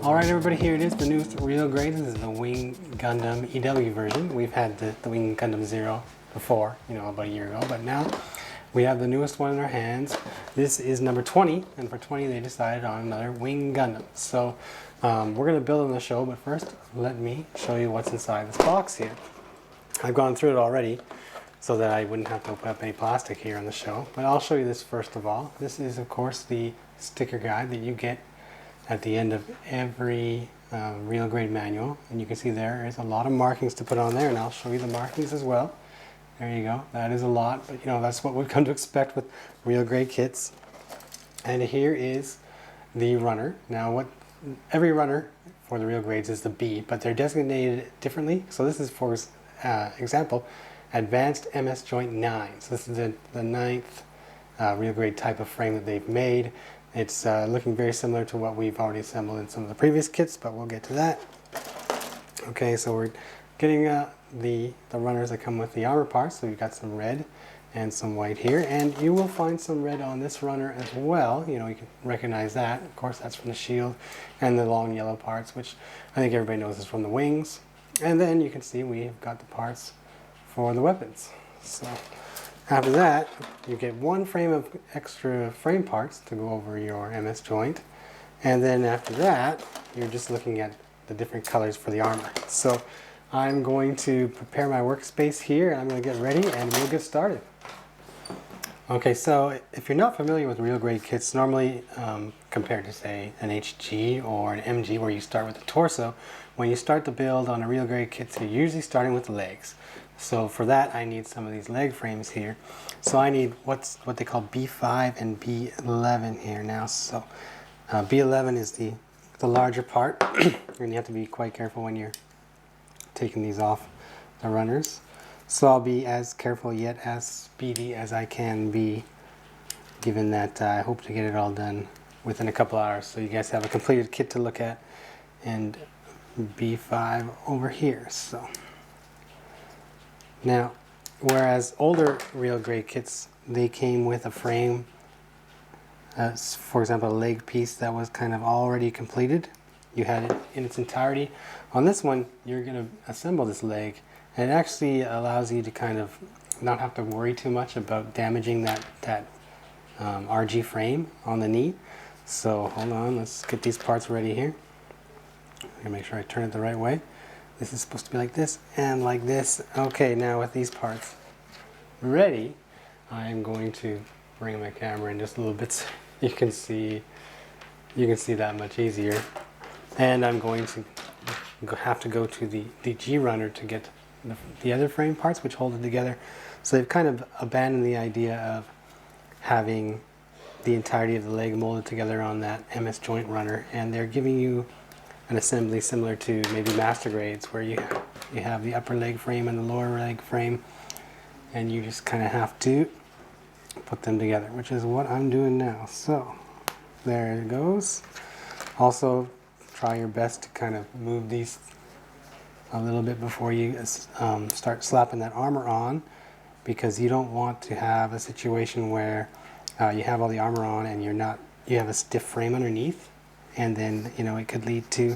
Alright everybody, here it is, the newest real grade. This is the Wing Gundam EW version. We've had the Wing Gundam Zero before, about a year ago, but now we have the newest one in our hands. This is number 20, and for 20 they decided on another Wing Gundam. So we're going to build on the show, but first let me show you what's inside this box here. I've gone through it already so that I wouldn't have to open up any plastic here on the show, but I'll show you this first of all. This is of course the sticker guide that you get at the end of every real grade manual, and you can see there is a lot of markings to put on there, and I'll show you the markings as well. There you go, that is a lot, but that's what we've come to expect with real grade kits. And here is the runner. Now every runner for the real grades is the B, but they're designated differently. So this is, for example, Advanced MS Joint 9. So this is the 9th real grade type of frame that they've made. It's looking very similar to what we've already assembled in some of the previous kits, but we'll get to that. Okay, so we're getting the runners that come with the armor parts. So we've got some red and some white here, and you will find some red on this runner as well. You can recognize that. Of course, that's from the shield, and the long yellow parts, which I think everybody knows is from the wings. And then you can see we've got the parts for the weapons. So after that, you get one frame of extra frame parts to go over your MS joint. And then after that, you're just looking at the different colors for the armor. So I'm going to prepare my workspace here, and I'm going to get ready, and we'll get started. Okay, so if you're not familiar with real grade kits, normally compared to say an HG or an MG where you start with the torso, when you start the build on a real grade kit, you're usually starting with the legs. So for that I need some of these leg frames here. So I need what they call B5 and B11 here now. So B11 is the larger part, and you have to be quite careful when you're taking these off the runners. So I'll be as careful yet as speedy as I can be, given that I hope to get it all done within a couple hours, so you guys have a completed kit to look at. And B5 over here. So now, whereas older real grade kits, they came with a frame, for example, a leg piece that was kind of already completed. You had it in its entirety. On this one, you're going to assemble this leg, and it actually allows you to kind of not have to worry too much about damaging that RG frame on the knee. So hold on, let's get these parts ready here. I'm going to make sure I turn it the right way. This is supposed to be like this and like this. Okay, now with these parts ready, I am going to bring my camera in just a little bit so you can see that much easier. And I'm going to have to go to the G runner to get the other frame parts which hold it together. So they've kind of abandoned the idea of having the entirety of the leg molded together on that MS joint runner, and they're giving you an assembly similar to maybe master grades, where you have the upper leg frame and the lower leg frame, and you just kind of have to put them together, which is what I'm doing now. So there it goes. Also, try your best to kind of move these a little bit before you start slapping that armor on, because you don't want to have a situation where you have all the armor on and you have a stiff frame underneath, and then it could lead to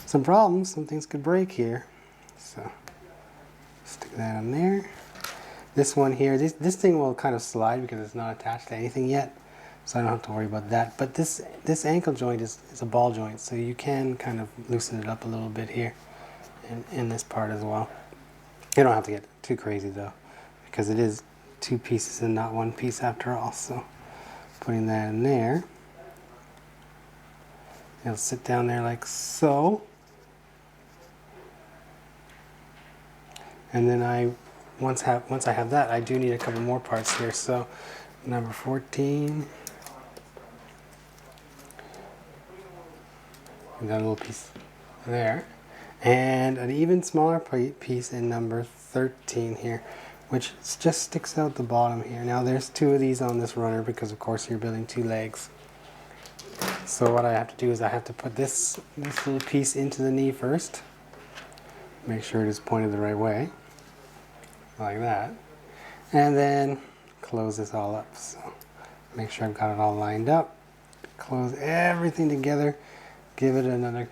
some problems. Some things could break here. So stick that on there. This one here, this thing will kind of slide because it's not attached to anything yet, so I don't have to worry about that. But this ankle joint is a ball joint, so you can kind of loosen it up a little bit here in this part as well. You don't have to get too crazy though, because it is two pieces and not one piece after all. So putting that in there, it'll sit down there like so. And then once I have that, I do need a couple more parts here. So number 14, and that little piece there, and an even smaller piece in number 13 here, which just sticks out the bottom here. Now there's two of these on this runner because of course you're building two legs. So what I have to do is I have to put this little piece into the knee first. Make sure it is pointed the right way, like that. And then close this all up. So make sure I've got it all lined up. Close everything together. give it another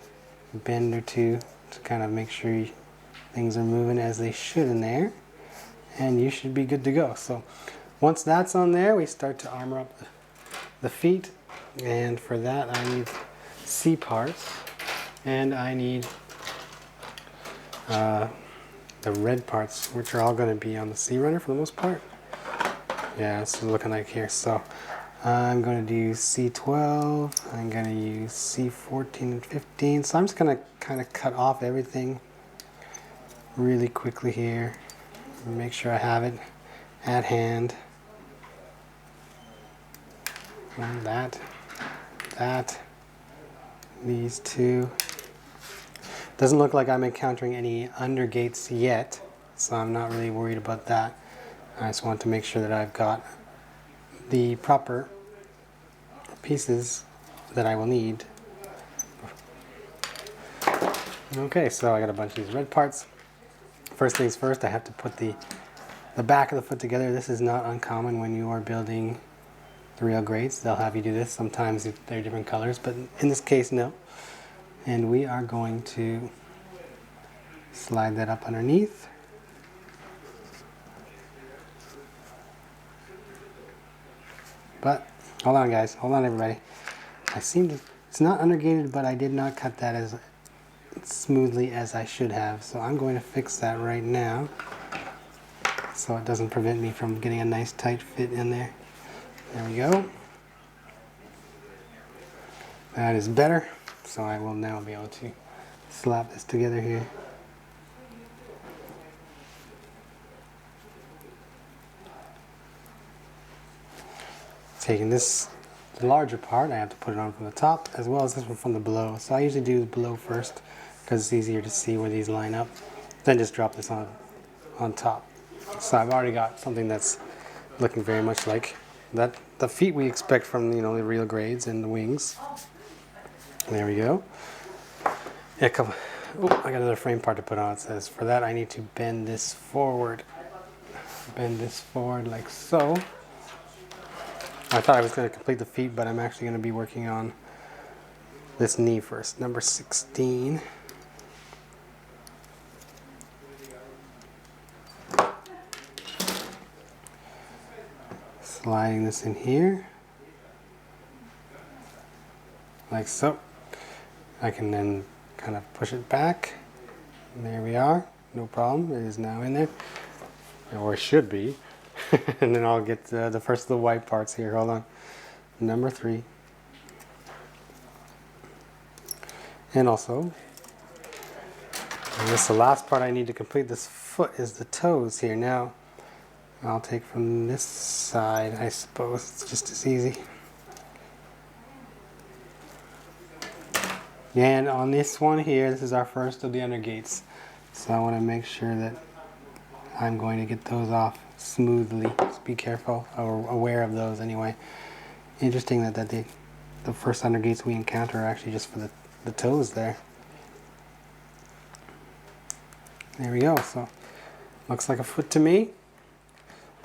bend or two to kind of make sure things are moving as they should in there, and you should be good to go. So once that's on there, we start to armor up the feet, and for that I need C parts, and I need the red parts, which are all going to be on the C runner for the most part. Yeah, it's looking like here. So I'm going to do C12, I'm going to use C14 and 15. So I'm just going to kind of cut off everything really quickly here. Make sure I have it at hand. And that, these two. Doesn't look like I'm encountering any undergates yet, so I'm not really worried about that. I just want to make sure that I've got the proper pieces that I will need. Okay, so I got a bunch of these red parts. First things first, I have to put the back of the foot together. This is not uncommon when you are building the real grades. They'll have you do this. Sometimes they're different colors, but in this case, no. And we are going to slide that up underneath. But hold on, guys. Hold on, everybody. It's not undergated, but I did not cut that as smoothly as I should have. So I'm going to fix that right now, so it doesn't prevent me from getting a nice tight fit in there. There we go. That is better. So I will now be able to slap this together here. Taking this larger part, I have to put it on from the top as well as this one from the below. So I usually do the below first because it's easier to see where these line up. Then just drop this on top. So I've already got something that's looking very much like that. The feet we expect from, you know, the real grades, and the wings. There we go. Yeah, I got another frame part to put on. It says for that I need to bend this forward. Bend this forward like so. I thought I was going to complete the feet, but I'm actually going to be working on this knee first. Number 16. Sliding this in here. Like so. I can then kind of push it back. And there we are. No problem. It is now in there. Or it should be. And then I'll get the first of the white parts here. Hold on. Number 3. And also, this is the last part I need to complete this foot, is the toes here. Now, I'll take from this side, I suppose. It's just as easy. And on this one here, this is our first of the undergates. So I want to make sure that I'm going to get those off smoothly. Just be careful, or aware of those anyway. Interesting that the first undergates we encounter are actually just for the toes there. There we go. So looks like a foot to me.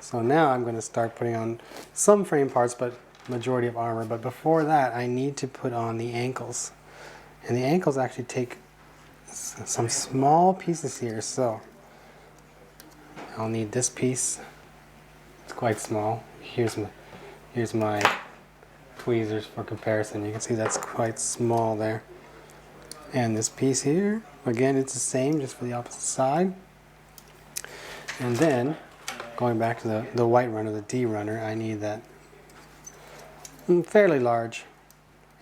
So now I'm going to start putting on some frame parts, but majority of armor. But before that, I need to put on the ankles. And the ankles actually take some small pieces here. So I'll need this piece. It's quite small. Here's my tweezers for comparison. You can see that's quite small there. And this piece here, again, it's the same, just for the opposite side. And then going back to the white runner, the D runner, I need that fairly large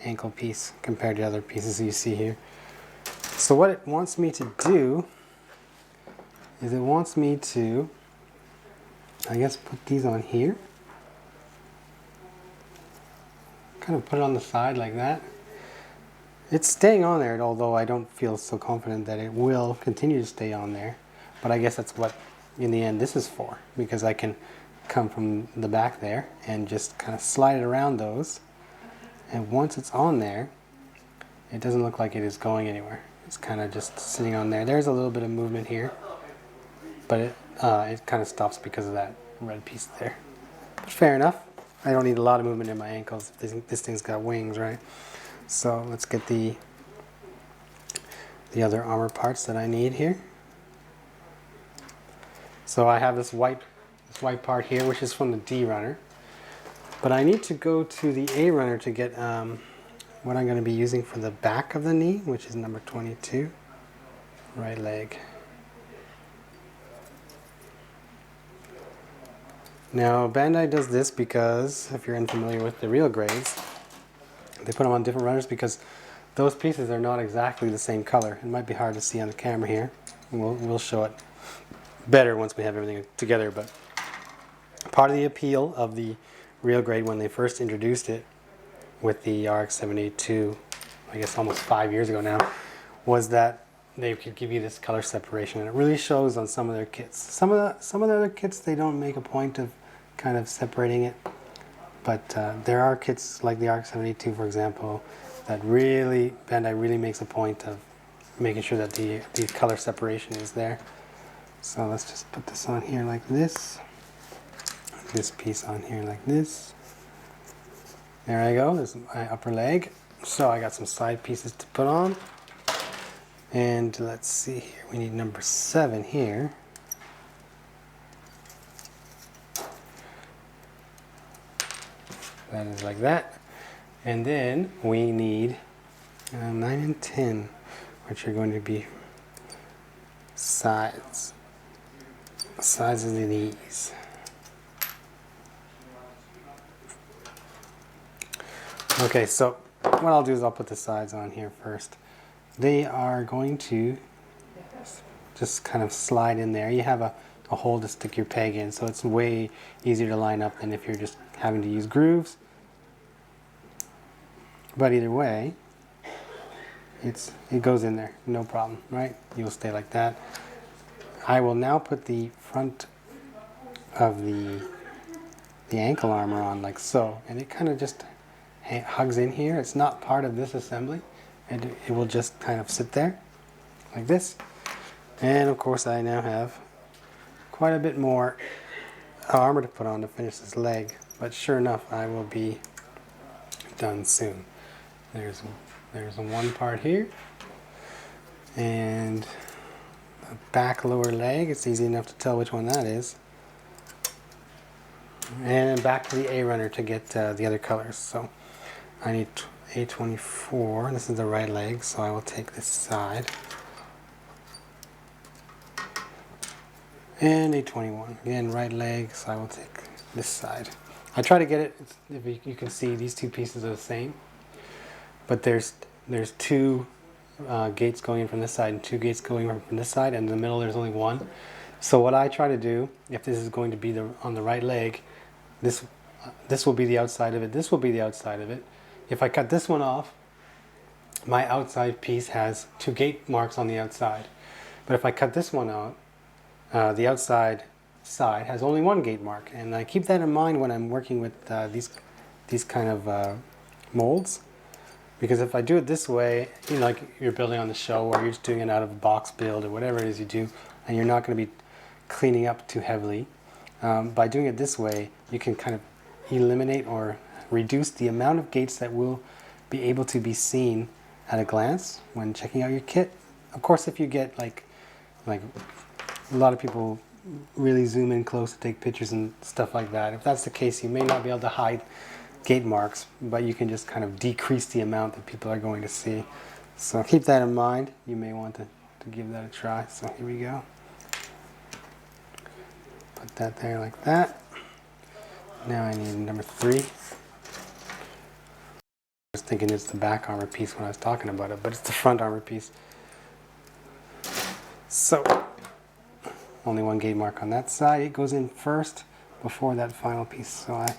ankle piece compared to other pieces you see here. So what it wants me to do is it wants me to, I guess, put these on here. Kind of put it on the side like that. It's staying on there, although I don't feel so confident that it will continue to stay on there. But I guess that's what, in the end, this is for, because I can come from the back there and just kind of slide it around those. And once it's on there, it doesn't look like it is going anywhere. It's kind of just sitting on there. There's a little bit of movement here, but it kind of stops because of that red piece there. But fair enough. I don't need a lot of movement in my ankles. This thing's got wings, right? So let's get the the other armor parts that I need here. So I have this white part here, which is from the D runner. But I need to go to the A runner to get what I'm going to be using for the back of the knee, which is number 22, right leg. Now Bandai does this because, if you're unfamiliar with the real grades, they put them on different runners because those pieces are not exactly the same color. It might be hard to see on the camera here. We'll show it better once we have everything together, but part of the appeal of the real grade when they first introduced it with the RX-782, I guess almost 5 years ago now, was that they could give you this color separation, and it really shows on some of their kits. Some of the other kits, they don't make a point of kind of separating it, but there are kits like the RX-782, for example, that Bandai really makes a point of making sure that the color separation is there. So let's just put this on here like this. This piece on here like this. There I go, there's my upper leg. So I got some side pieces to put on. And let's see here, we need number 7 here. That is like that. And then we need 9 and 10, which are going to be sides of the knees. Okay, so what I'll do is I'll put the sides on here first. They are going to just kind of slide in there. You have a hole to stick your peg in, so it's way easier to line up than if you're just having to use grooves. But either way, it goes in there, no problem, right? You'll stay like that. I will now put the front of the ankle armor on like so, and it kind of just hugs in here. It's not part of this assembly, and it will just kind of sit there like this. And of course I now have quite a bit more armor to put on to finish this leg, but sure enough I will be done soon. There's one part here, and the back lower leg, it's easy enough to tell which one that is. And back to the A runner to get the other colors. So I need A24, this is the right leg, so I will take this side. And A21, again right leg, so I will take this side. I try to get it, if you can see these two pieces are the same, but there's 2 gates going in from this side and 2 gates going in from this side, and in the middle there's only one. So what I try to do, if this is going to be on the right leg, this will be the outside of it, this will be the outside of it. If I cut this one off, my outside piece has 2 gate marks on the outside. But if I cut this one out, the outside side has only 1 gate mark. And I keep that in mind when I'm working with these kind of molds. Because if I do it this way, you know, like you're building on the show, or you're just doing it out of a box build or whatever it is you do, and you're not going to be cleaning up too heavily, by doing it this way, you can kind of eliminate or reduce the amount of gates that will be able to be seen at a glance when checking out your kit. Of course, if you get like a lot of people really zoom in close to take pictures and stuff like that. If that's the case, you may not be able to hide gate marks, but you can just kind of decrease the amount that people are going to see. So keep that in mind. You may want to give that a try. So here we go. Put that there like that. Now I need number 3. I was thinking it's the back armor piece when I was talking about it, but it's the front armor piece. So only 1 gate mark on that side. It goes in first before that final piece. So I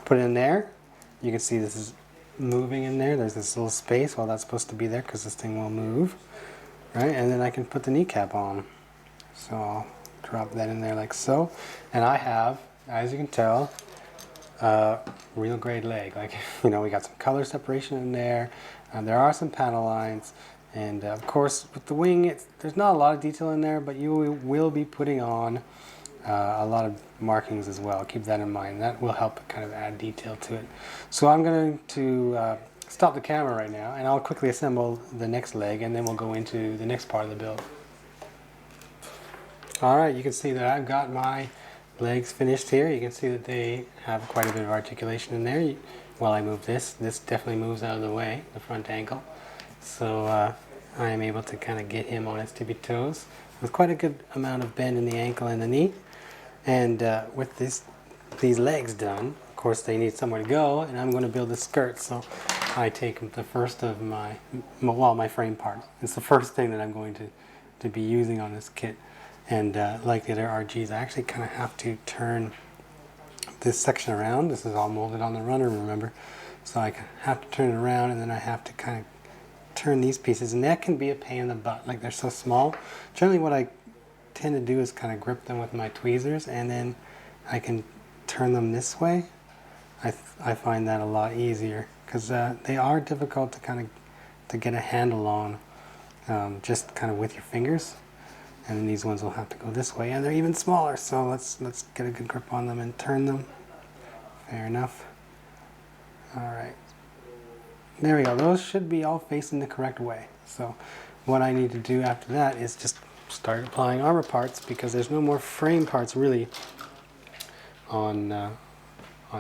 put it in there. You can see this is moving in there. There's this little space. Well, that's supposed to be there because this thing will move, right? And then I can put the kneecap on. So I'll drop that in there like so. And I have, as you can tell, real grade leg. Like, you know, we got some color separation in there. There are some panel lines. And of course, with the wing, there's not a lot of detail in there, but you will be putting on a lot of markings as well. Keep that in mind. That will help kind of add detail to it. So I'm going to stop the camera right now, and I'll quickly assemble the next leg, and then we'll go into the next part of the build. Alright, you can see that I've got my legs finished here. You can see that they have quite a bit of articulation in there. While I move this definitely moves out of the way, the front ankle. So I am able to kind of get him on his tippy toes with quite a good amount of bend in the ankle and the knee. And with these legs done, of course they need somewhere to go, and I'm going to build a skirt. So I take the first of my frame part. It's the first thing that I'm going to be using on this kit. And like the other RGs, I actually kind of have to turn this section around. This is all molded on the runner, remember? So I have to turn it around, and then I have to kind of turn these pieces, and that can be a pain in the butt. Like, they're so small. Generally what I tend to do is kind of grip them with my tweezers, and then I can turn them this way. I find that a lot easier, because they are difficult to kind of to get a handle on, just kind of with your fingers. And then these ones will have to go this way, and they're even smaller, so let's get a good grip on them and turn them. Fair enough. Alright. There we go. Those should be all facing the correct way. So what I need to do after that is just start applying armor parts, because there's no more frame parts really on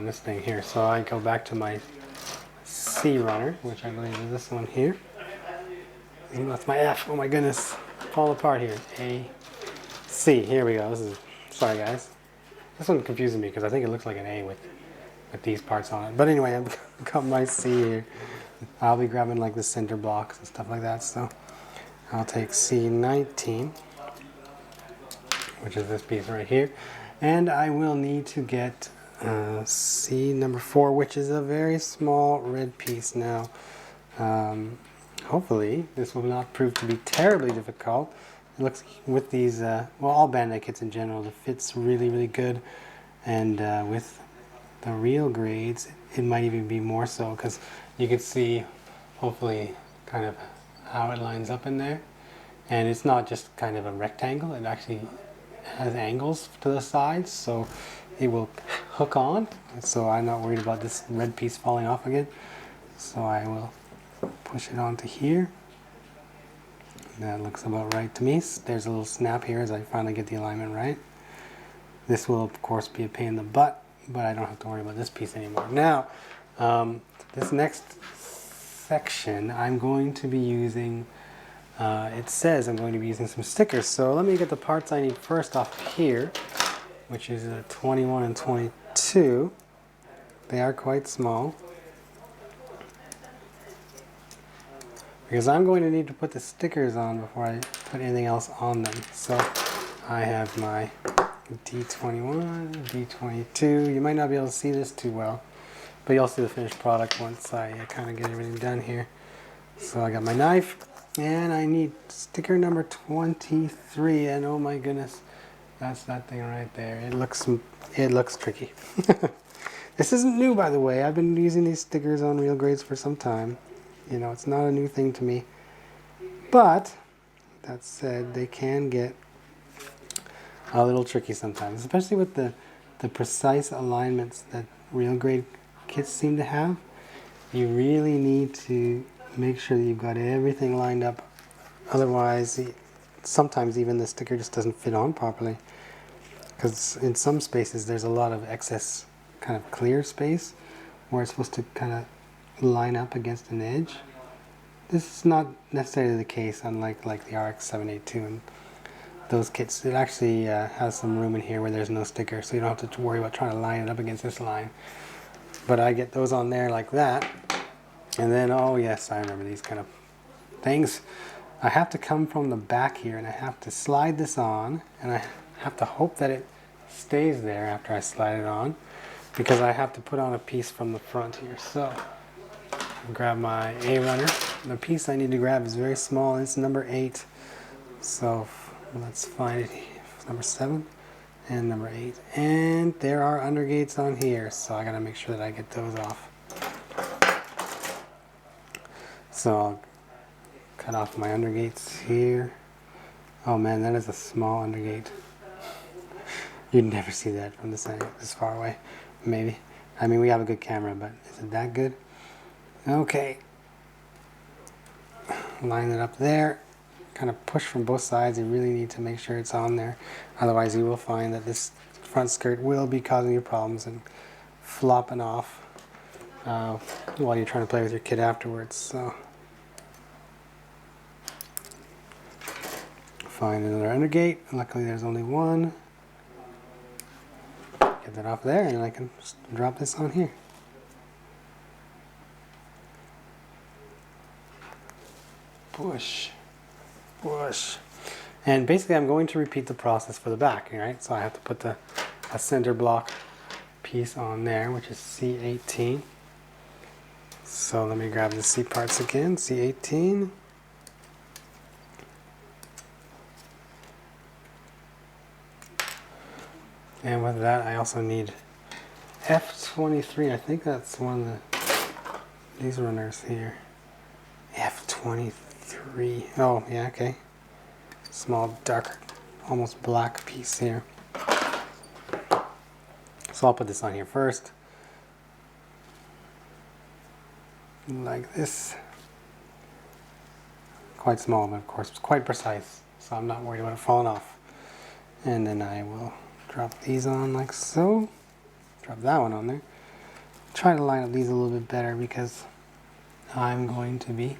this thing here. So I go back to my C runner, which I believe is this one here. And that's my F. Oh my goodness. Fall apart here. A, C. Here we go. This is, sorry guys. This one confuses me because I think it looks like an A with these parts on it. But anyway, I've got my C here. I'll be grabbing like the center blocks and stuff like that. So I'll take C19, which is this piece right here. And I will need to get C number 4, which is a very small red piece now. Hopefully this will not prove to be terribly difficult. It looks, with these, well, all Bandai kits in general, the fit's really, really good. And with the real grades, it might even be more so, because you can see, hopefully, kind of how it lines up in there. And it's not just kind of a rectangle, it actually has angles to the sides, so it will hook on. So I'm not worried about this red piece falling off again. So I will push it onto here. That looks about right to me. There's a little snap here as I finally get the alignment right. This will of course be a pain in the butt, but I don't have to worry about this piece anymore. Now, this next section I'm going to be using, it says I'm going to be using some stickers. So let me get the parts I need first off here, which is a 21 and 22. They are quite small, because I'm going to need to put the stickers on before I put anything else on them. So I have my D21, D22. You might not be able to see this too well, but you'll see the finished product once I kind of get everything done here. So I got my knife, and I need sticker number 23, and oh my goodness, that's that thing right there. It looks tricky. This isn't new, by the way. I've been using these stickers on real grades for some time. You know, it's not a new thing to me. But that said, they can get a little tricky sometimes, especially with the precise alignments that real grade kits seem to have. You really need to make sure that you've got everything lined up. Otherwise, sometimes even the sticker just doesn't fit on properly, because in some spaces there's a lot of excess kind of clear space where it's supposed to kind of line up against an edge. This is not necessarily the case, unlike like the RX-782 and those kits. It actually has some room in here where there's no sticker, so you don't have to worry about trying to line it up against this line. But I get those on there like that, and then, oh yes, I remember these kind of things. I have to come from the back here, and I have to slide this on, and I have to hope that it stays there after I slide it on, because I have to put on a piece from the front here. So I'll grab my A runner. The piece I need to grab is very small. It's number 8. So let's find it. Number 7 and number 8. And there are undergates on here, so I gotta make sure that I get those off. So I'll cut off my undergates here. Oh man, that is a small undergate. You'd never see that from this far away. Maybe. I mean, we have a good camera, but is it that good? Okay. Line it up there. Kind of push from both sides. You really need to make sure it's on there. Otherwise you will find that this front skirt will be causing you problems and flopping off while you're trying to play with your kid afterwards. So find another undergate. Luckily there's only one. Get that off there and I can just drop this on here. Push, push. And basically I'm going to repeat the process for the back, right? So I have to put a center block piece on there, which is C18. So let me grab the C parts again, C18. And with that I also need F23. I think that's one of these runners here. F23. Oh, yeah, okay. Small, dark, almost black piece here. So I'll put this on here first. Like this. Quite small, but of course it's quite precise. So I'm not worried about it falling off. And then I will drop these on like so. Drop that one on there. Try to line up these a little bit better because I'm going to be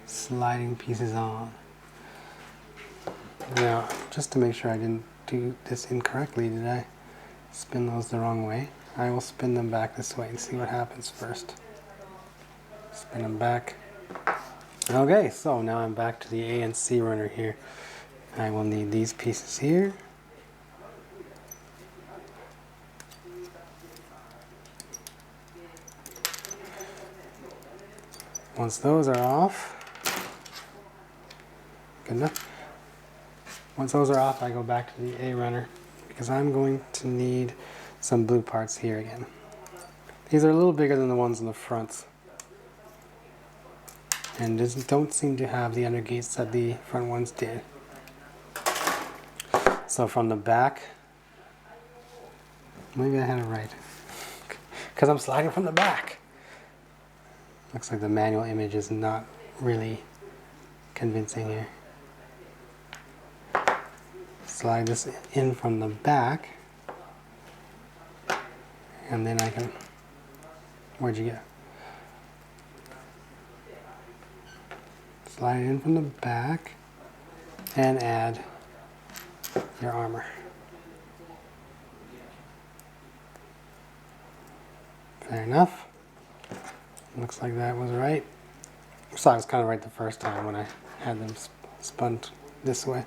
sliding pieces on. Now, just to make sure I didn't do this incorrectly, did I spin those the wrong way? I will spin them back this way and see what happens first. Spin them back. Okay, so now I'm back to the A and C runner here. I will need these pieces here. Once those are off, good enough. Once those are off, I go back to the A runner because I'm going to need some blue parts here again. These are a little bigger than the ones in the front and just don't seem to have the undergates that the front ones did. So from the back, maybe I had it right because I'm sliding from the back. Looks like the manual image is not really convincing here. Slide this in from the back, and then I can, where'd you go? Slide it in from the back, and add your armor. Fair enough. Looks like that was right. So I was kind of right the first time when I had them spun this way.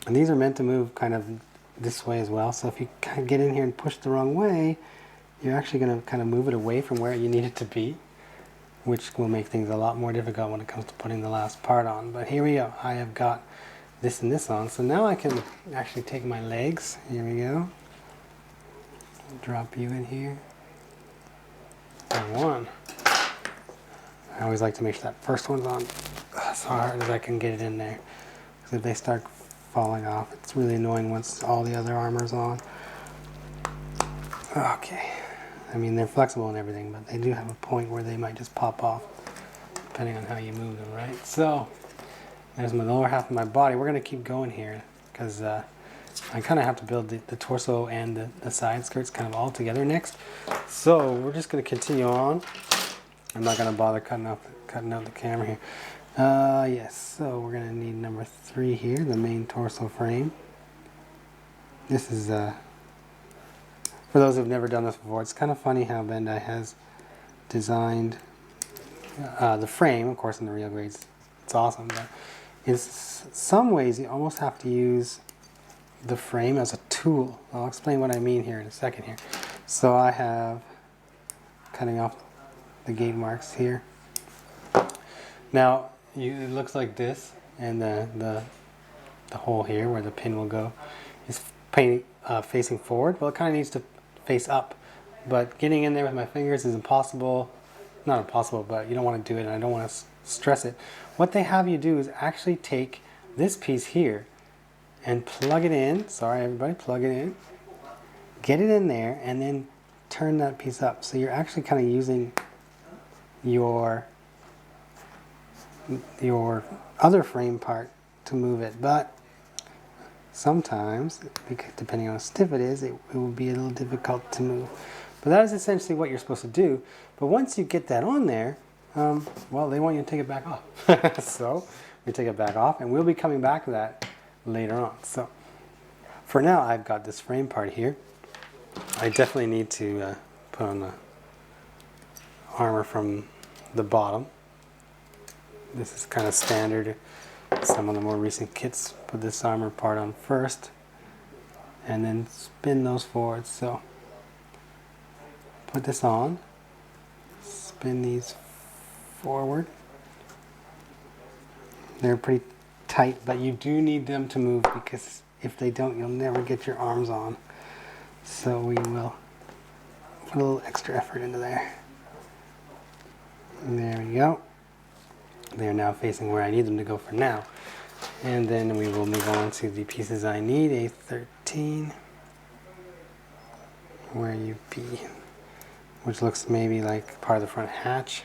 And these are meant to move kind of this way as well. So if you kind of get in here and push the wrong way, you're actually going to kind of move it away from where you need it to be, which will make things a lot more difficult when it comes to putting the last part on. But here we go. I have got this and this on. So now I can actually take my legs. Here we go. Drop you in here. And one. I always like to make sure that first one's on as hard as I can get it in there. Because if they start falling off, it's really annoying once all the other armor's on. Okay. I mean, they're flexible and everything, but they do have a point where they might just pop off, depending on how you move them, right? So, there's my lower half of my body. We're going to keep going here, because I kind of have to build the torso and the side skirts kind of all together next. So, we're just going to continue on. I'm not going to bother cutting out the camera here. Yes, so we're going to need number 3 here, the main torso frame. This is, for those who've never done this before, it's kind of funny how Bandai has designed the frame. Of course, in the real grades, it's awesome, but in some ways, you almost have to use the frame as a tool. I'll explain what I mean here in a second here. So I have cutting off the gate marks here. Now, it looks like this, and the hole here where the pin will go is facing forward. Well, it kind of needs to face up, but getting in there with my fingers is impossible. Not impossible, but you don't want to do it, and I don't want to stress it. What they have you do is actually take this piece here and plug it in. Sorry, everybody, plug it in. Get it in there, and then turn that piece up. So you're actually kind of using your other frame part to move it, but sometimes, depending on how stiff it is, it will be a little difficult to move. But that is essentially what you're supposed to do. But once you get that on there, well, they want you to take it back off. So we take it back off, and we'll be coming back to that later on. So for now, I've got this frame part here. I definitely need to put on the armor from the bottom. This is kind of standard. Some of the more recent kits put this armor part on first and then spin those forward. So put this on, spin these forward. They're pretty tight, but you do need them to move, because if they don't, you'll never get your arms on. So we will put a little extra effort into there. And there we go. They're now facing where I need them to go for now. And then we will move on to the pieces I need. A13, where you be, which looks maybe like part of the front hatch.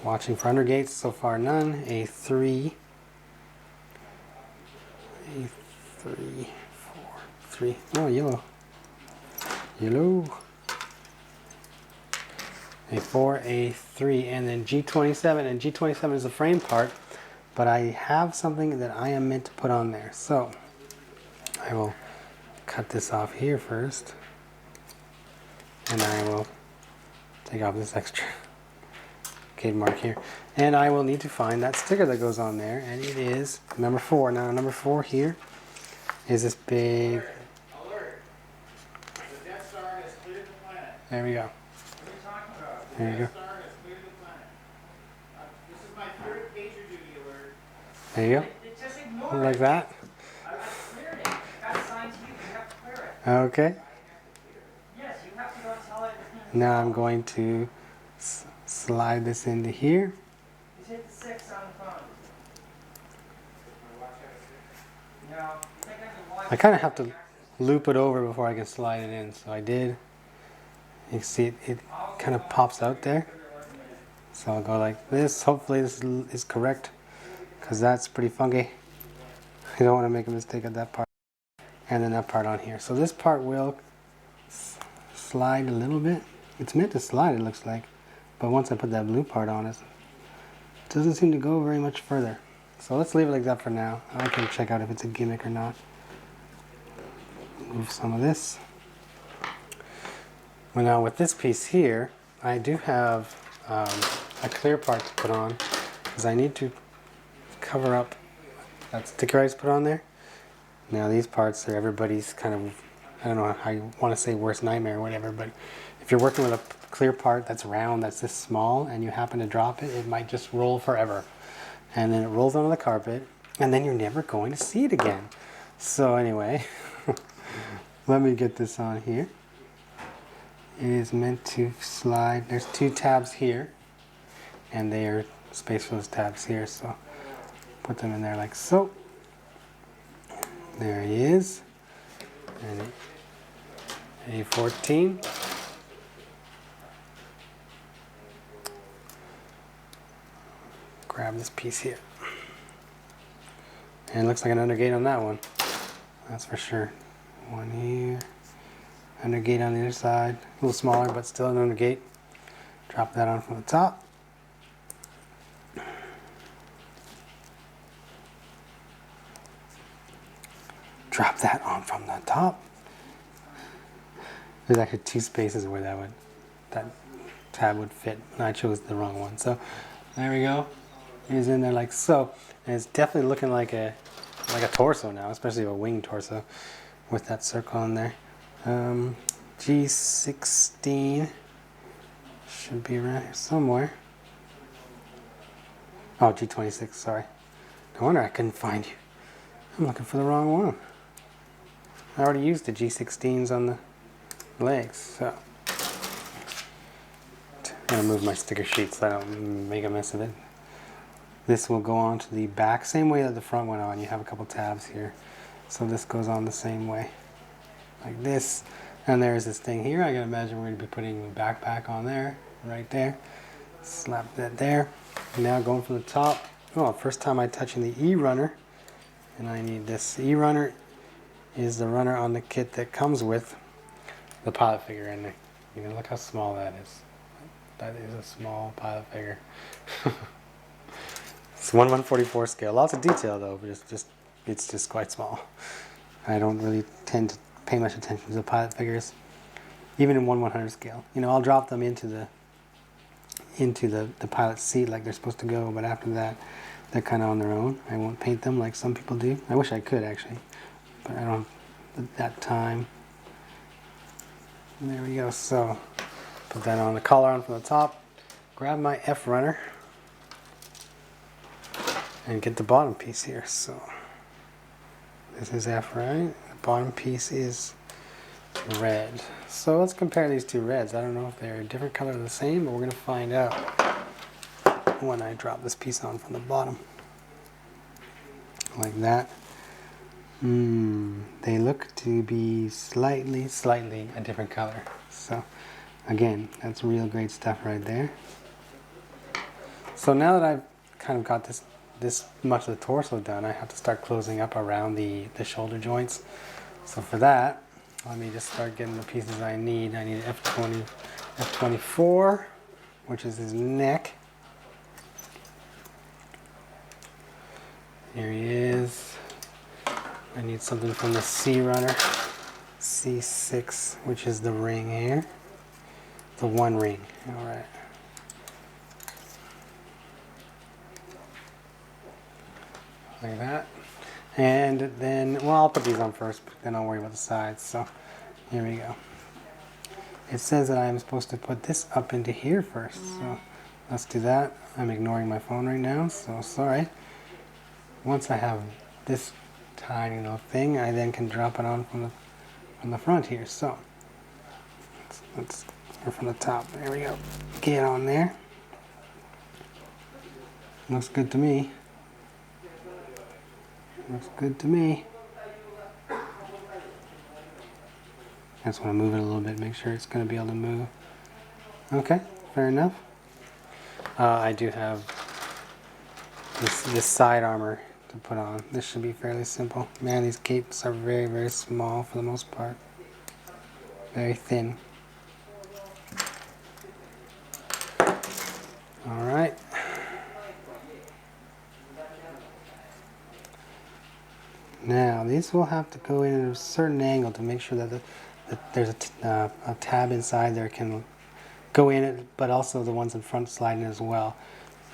Watching for undergates, so far none. A3, 4, 3. Oh, yellow. Yellow. A4, A3, and then G27. And G27 is a frame part, but I have something that I am meant to put on there. So I will cut this off here first, and I will take off this extra gate mark here. And I will need to find that sticker that goes on there, and it is number 4. Now number 4 here is this big... Alert! The Death Star has cleared the planet. There we go. There you go. This is my third pager duty alert. There you go. Just ignore like that. I cleared it. Got assigned to you. You have to clear it. Okay. Yes, you have to go tell it. Now I'm going to slide this into here. Just hit the 6 on the phone. No. I kind of have to loop it over before I can slide it in, so I did. You can see it kind of pops out there. So I'll go like this. Hopefully this is correct, because that's pretty funky. I don't want to make a mistake at that part. And then that part on here. So this part will slide a little bit. It's meant to slide, it looks like. But once I put that blue part on it doesn't seem to go very much further. So let's leave it like that for now. I can check out if it's a gimmick or not. Move some of this. Well, now with this piece here, I do have a clear part to put on, because I need to cover up that sticker I just put on there. Now these parts are everybody's kind of, I don't know how you want to say, worst nightmare or whatever, but if you're working with a clear part that's round, that's this small, and you happen to drop it, it might just roll forever. And then it rolls onto the carpet, and then you're never going to see it again. So anyway, let me get this on here. It is meant to slide. There's 2 tabs here, and they are space for those tabs here, so put them in there like so. There he is. And A14. Grab this piece here. And it looks like an undergate on that one. That's for sure. One here. Undergate on the other side, a little smaller, but still an undergate. Drop that on from the top. Drop that on from the top. There's actually 2 spaces where that tab would fit, and I chose the wrong one. So there we go. It's in there like so, and it's definitely looking like a torso now, especially a wing torso with that circle on there. G16 should be around here somewhere. Oh, G26, sorry. No wonder I couldn't find you. I'm looking for the wrong one. I already used the G16s on the legs, so. I'm gonna move my sticker sheet so I don't make a mess of it. This will go on to the back, same way that the front went on. You have a couple tabs here. So this goes on the same way, like this. And there's this thing here. I can imagine we're going to be putting the backpack on there, right there. Slap that there. Now going from the top. Oh, first time I'm touching the E-runner. And I need this. E-runner is the runner on the kit that comes with the pilot figure. And you can look how small that is. That is a small pilot figure. It's 1/144 scale. Lots of detail though, but it's just quite small. I don't really tend to pay much attention to the pilot figures, even in 1/100 scale. You know, I'll drop them into the pilot seat like they're supposed to go, but after that, they're kind of on their own. I won't paint them like some people do. I wish I could actually, but I don't have that time. And there we go. So put that on, the collar on from the top. Grab my F runner and get the bottom piece here. So this is F, right? The bottom piece is red. So let's compare these two reds. I don't know if they're a different color or the same, but we're going to find out when I drop this piece on from the bottom. Like that. They look to be slightly a different color. So again, that's real great stuff right there. So now that I've kind of got this much of the torso done, I have to start closing up around the shoulder joints. So for that, let me just start getting the pieces I need. I need F24, which is his neck. Here he is. I need something from the C runner, C6, which is the ring here. The one ring, all right. Like that. And then, well, I'll put these on first, then I'll worry about the sides. So here we go. It says that I'm supposed to put this up into here first. So let's do that. I'm ignoring my phone right now, so sorry. Once I have this tiny little thing, I then can drop it on from the front here. So let's go from the top. There we go. Get on there. Looks good to me. Looks good to me. I just want to move it a little bit, make sure it's going to be able to move. Okay, fair enough. I do have this side armor to put on. This should be fairly simple. Man, these capes are very, very small for the most part. Very thin. All right. Now, these will have to go in at a certain angle to make sure that there's a tab inside there can go in it, but also the ones in front slide in as well.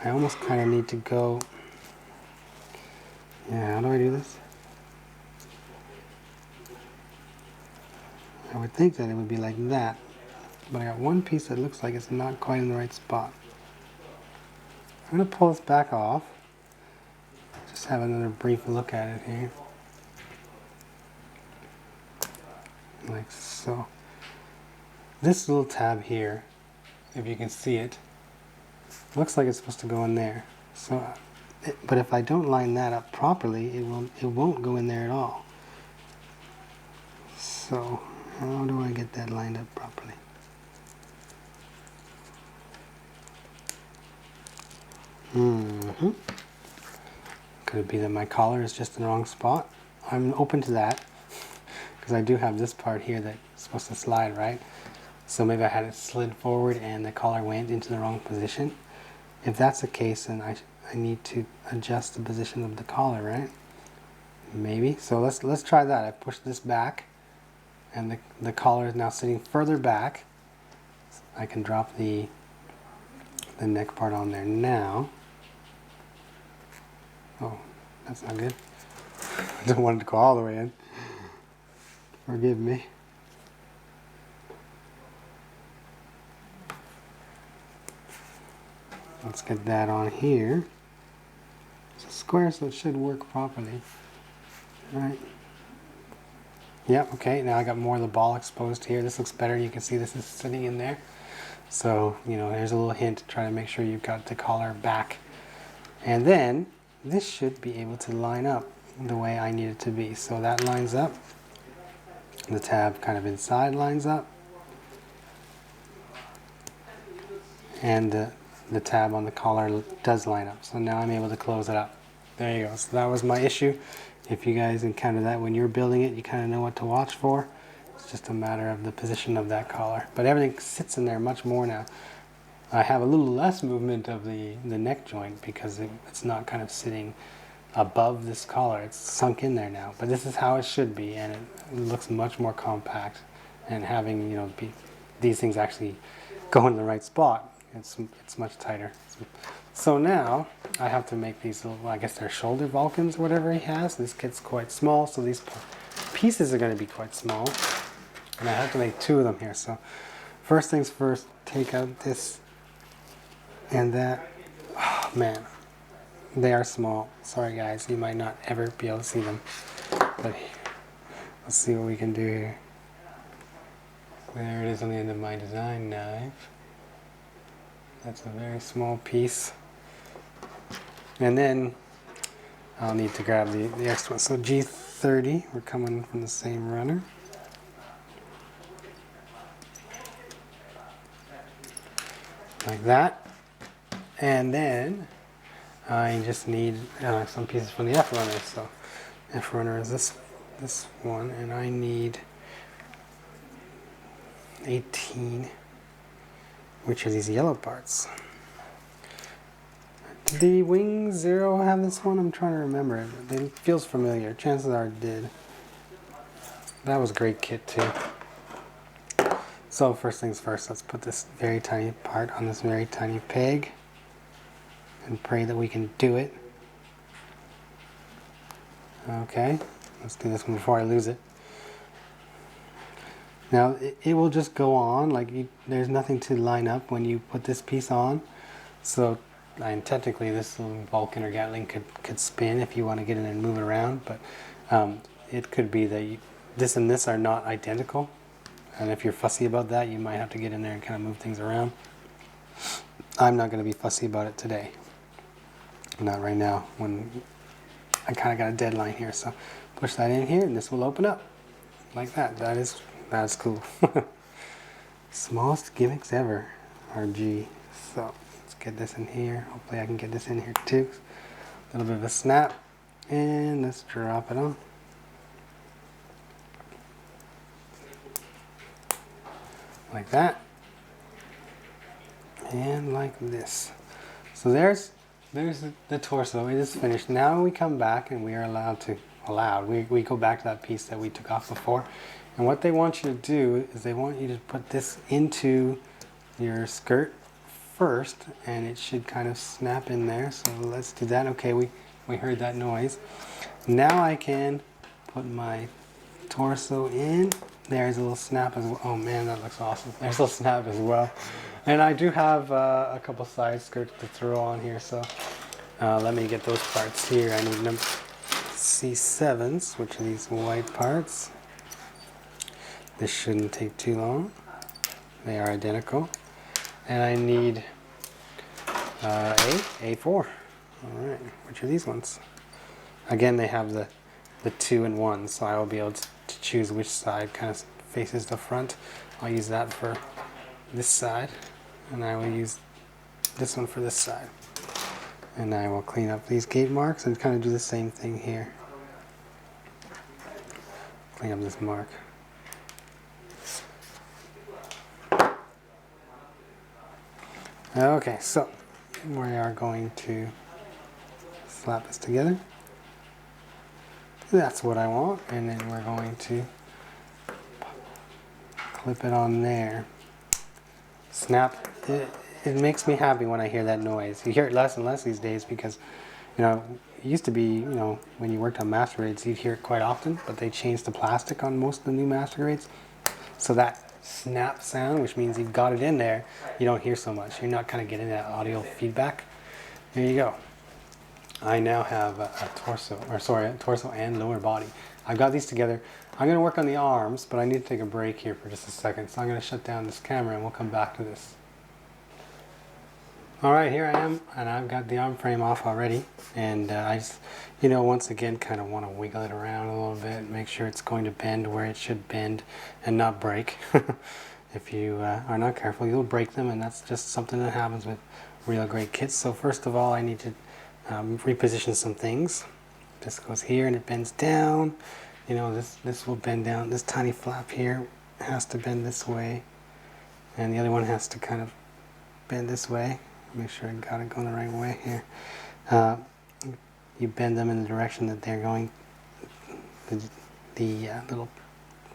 I almost kind of need to go, yeah, how do I do this? I would think that it would be like that, but I got one piece that looks like it's not quite in the right spot. I'm going to pull this back off, just have another brief look at it here. Like so. This little tab here, if you can see it, looks like it's supposed to go in there. So, but if I don't line that up properly, it won't go in there at all. So, how do I get that lined up properly? Could it be that my collar is just in the wrong spot? I'm open to that, because I do have this part here that's supposed to slide, right? So maybe I had it slid forward and the collar went into the wrong position. If that's the case, then I need to adjust the position of the collar, right? Maybe. So let's try that. I push this back, and the collar is now sitting further back. I can drop the neck part on there now. Oh, that's not good. I don't want it to go all the way in. Forgive me. Let's get that on here. It's a square, so it should work properly. Right. Yep, okay, now I got more of the ball exposed here. This looks better. You can see this is sitting in there. So, you know, here's a little hint to try to make sure you've got the collar back. And then this should be able to line up the way I need it to be. So that lines up. The tab kind of inside lines up. And the tab on the collar does line up. So now I'm able to close it up. There you go. So that was my issue. If you guys encounter that when you're building it, you kind of know what to watch for. It's just a matter of the position of that collar. But everything sits in there much more now. I have a little less movement of the neck joint because it's not kind of sitting above this collar. It's sunk in there now. But this is how it should be, and it looks much more compact. And having, you know, these things actually go in the right spot, it's much tighter. So now I have to make these little, I guess they're shoulder Vulcans or whatever he has. This kit's quite small, so these pieces are going to be quite small. And I have to make 2 of them here. So first things first, take out this and that. Oh man, they are small. Sorry guys, you might not ever be able to see them. But let's see what we can do here. There it is on the end of my design knife. That's a very small piece. And then I'll need to grab the extra one. So G30, we're coming from the same runner. Like that. And then I just need some pieces from the F runner. So F runner is this one, and I need 18, which are these yellow parts. Did the Wing Zero have this one? I'm trying to remember. It feels familiar. Chances are it did. That was a great kit too. So first things first, let's put this very tiny part on this very tiny peg and pray that we can do it. Okay, let's do this one before I lose it. Now it will just go on, like there's nothing to line up when you put this piece on. So and technically this little Vulcan or Gatling could spin if you want to get in and move it around, but it could be that this and this are not identical, and if you're fussy about that, you might have to get in there and kind of move things around. I'm not going to be fussy about it today, not right now when I kind of got a deadline here. So push that in here and this will open up like that. That's cool. Smallest gimmicks ever, RG. So let's get this in here. Hopefully I can get this in here too. A little bit of a snap, and let's drop it on. Like that. And like this. So there's the torso. It is finished. Now we come back and we are we go back to that piece that we took off before. And what they want you to do is they want you to put this into your skirt first, and it should kind of snap in there. So let's do that. Okay, we heard that noise. Now I can put my torso in. There's a little snap as well. Oh man, that looks awesome. There's a little snap as well. And I do have a couple side skirts to throw on here, so let me get those parts here. I need number C7s, which are these white parts. This shouldn't take too long. They are identical. And I need A4. All right, which are these ones? Again, they have the 2 and 1, so I will be able to choose which side kind of faces the front. I'll use that for this side, and I will use this one for this side. And I will clean up these gate marks and kind of do the same thing here. Clean up this mark. Okay, so we are going to slap this together. That's what I want, and then we're going to clip it on there. Snap. It makes me happy when I hear that noise. You hear it less and less these days because, you know, it used to be, you know, when you worked on master grades, you'd hear it quite often, but they changed the plastic on most of the new master grades. So that snap sound, which means you've got it in there, you don't hear so much. You're not kind of getting that audio feedback. There you go. I now have a torso and lower body. I've got these together. I'm going to work on the arms, but I need to take a break here for just a second. So I'm going to shut down this camera and we'll come back to this. All right, here I am, and I've got the arm frame off already, and I just, you know, once again kind of want to wiggle it around a little bit, make sure it's going to bend where it should bend and not break. If you are not careful, you'll break them, and that's just something that happens with real great kits. So first of all, I need to reposition some things. This goes here and it bends down. You know, this will bend down. This tiny flap here has to bend this way, and the other one has to kind of bend this way. Make sure I got it going the right way here. You bend them in the direction that they're going. The little,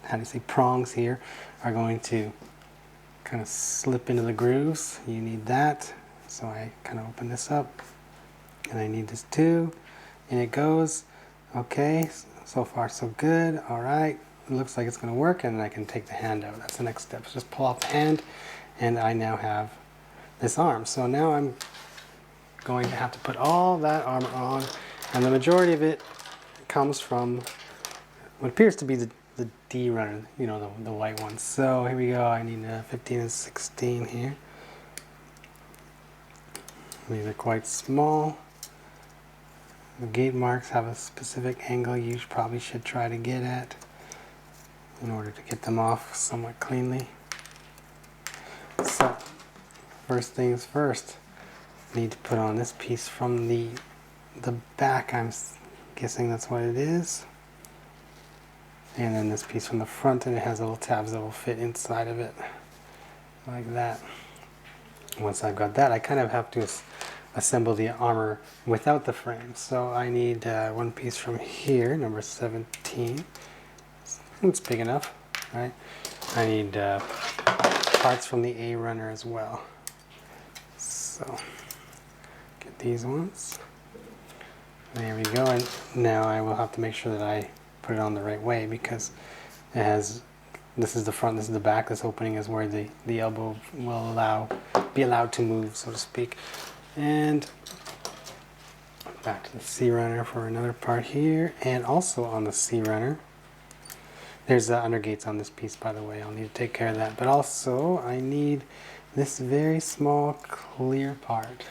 how do you say, prongs here are going to kind of slip into the grooves. You need that. So I kind of open this up, and I need this too. And it goes. Okay, so far so good. All right, it looks like it's going to work, and I can take the hand out. That's the next step. So just pull off the hand, and I now have this arm. So now I'm going to have to put all that armor on, and the majority of it comes from what appears to be the D runner, you know, the white one. So here we go. I need 15 and 16 here. These are quite small. The gate marks have a specific angle you probably should try to get at in order to get them off somewhat cleanly. So first things first, I need to put on this piece from the back. I'm guessing that's what it is. And then this piece from the front, and it has little tabs that will fit inside of it, like that. Once I've got that, I kind of have to assemble the armor without the frame. So I need one piece from here, number 17. It's big enough, right? I need parts from the A runner as well. So get these ones. There we go. And now I will have to make sure that I put it on the right way, because it has, this is the front, this is the back. This opening is where the elbow will be allowed to move, so to speak. And back to the C runner for another part here, and also on the C runner. There's undergates on this piece, by the way. I'll need to take care of that. But also, I need this very small clear part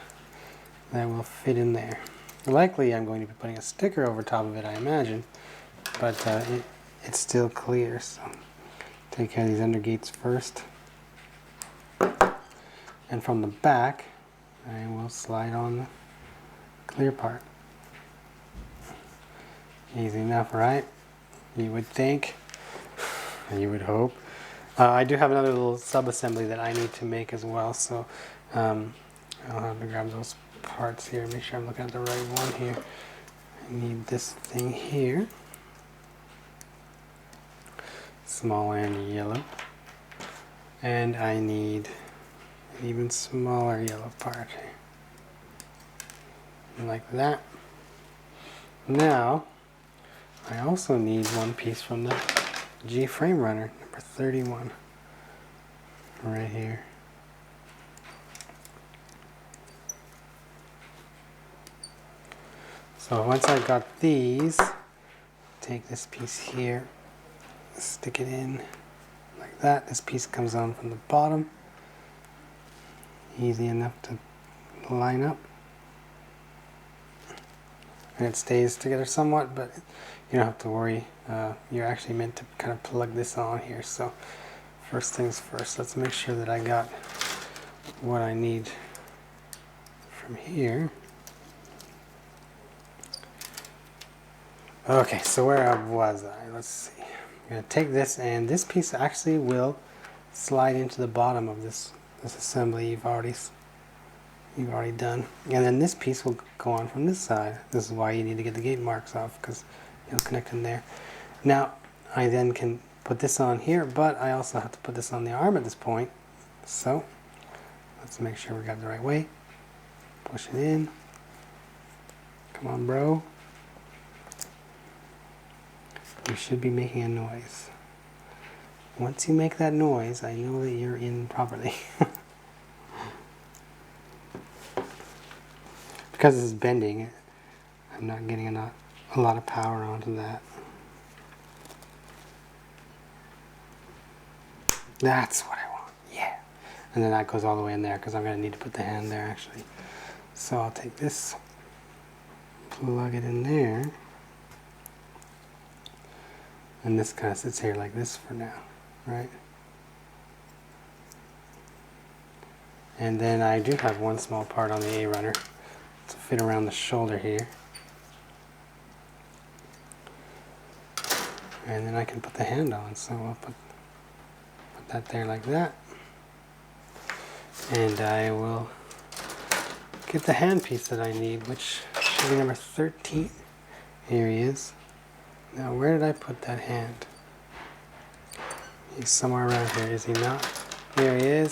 that will fit in there. Likely, I'm going to be putting a sticker over top of it, I imagine, but it's still clear. So take care of these undergates first. And from the back, I will slide on the clear part. Easy enough, right? You would think. You would hope. I do have another little sub-assembly that I need to make as well, so I'll have to grab those parts here. Make sure I'm looking at the right one here. I need this thing here. Small and yellow. And I need an even smaller yellow part here. Like that. Now, I also need one piece from the G frame runner, number 31, right here. So once I've got these, take this piece here, stick it in like that. This piece comes on from the bottom. Easy enough to line up. And it stays together somewhat, but you don't have to worry. You're actually meant to kind of plug this on here. So first things first, let's make sure that I got what I need from here. Okay, so where was I? Let's see. I'm going to take this, and this piece actually will slide into the bottom of this assembly you've already done. And then this piece will go on from this side. This is why you need to get the gate marks off, because it'll connect in there. Now, I then can put this on here, but I also have to put this on the arm at this point. So, let's make sure we got it the right way. Push it in. Come on, bro. You should be making a noise. Once you make that noise, I know that you're in properly. Because this is bending, I'm not getting a lot of power onto that. That's what I want, yeah. And then that goes all the way in there because I'm going to need to put the hand there actually. So I'll take this, plug it in there, and this kind of sits here like this for now, right? And then I do have one small part on the A runner to fit around the shoulder here. And then I can put the hand on, so I'll put that there like that. And I will get the hand piece that I need, which should be number 13. Here he is. Now where did I put that hand? He's somewhere around here, is he not? Here he is.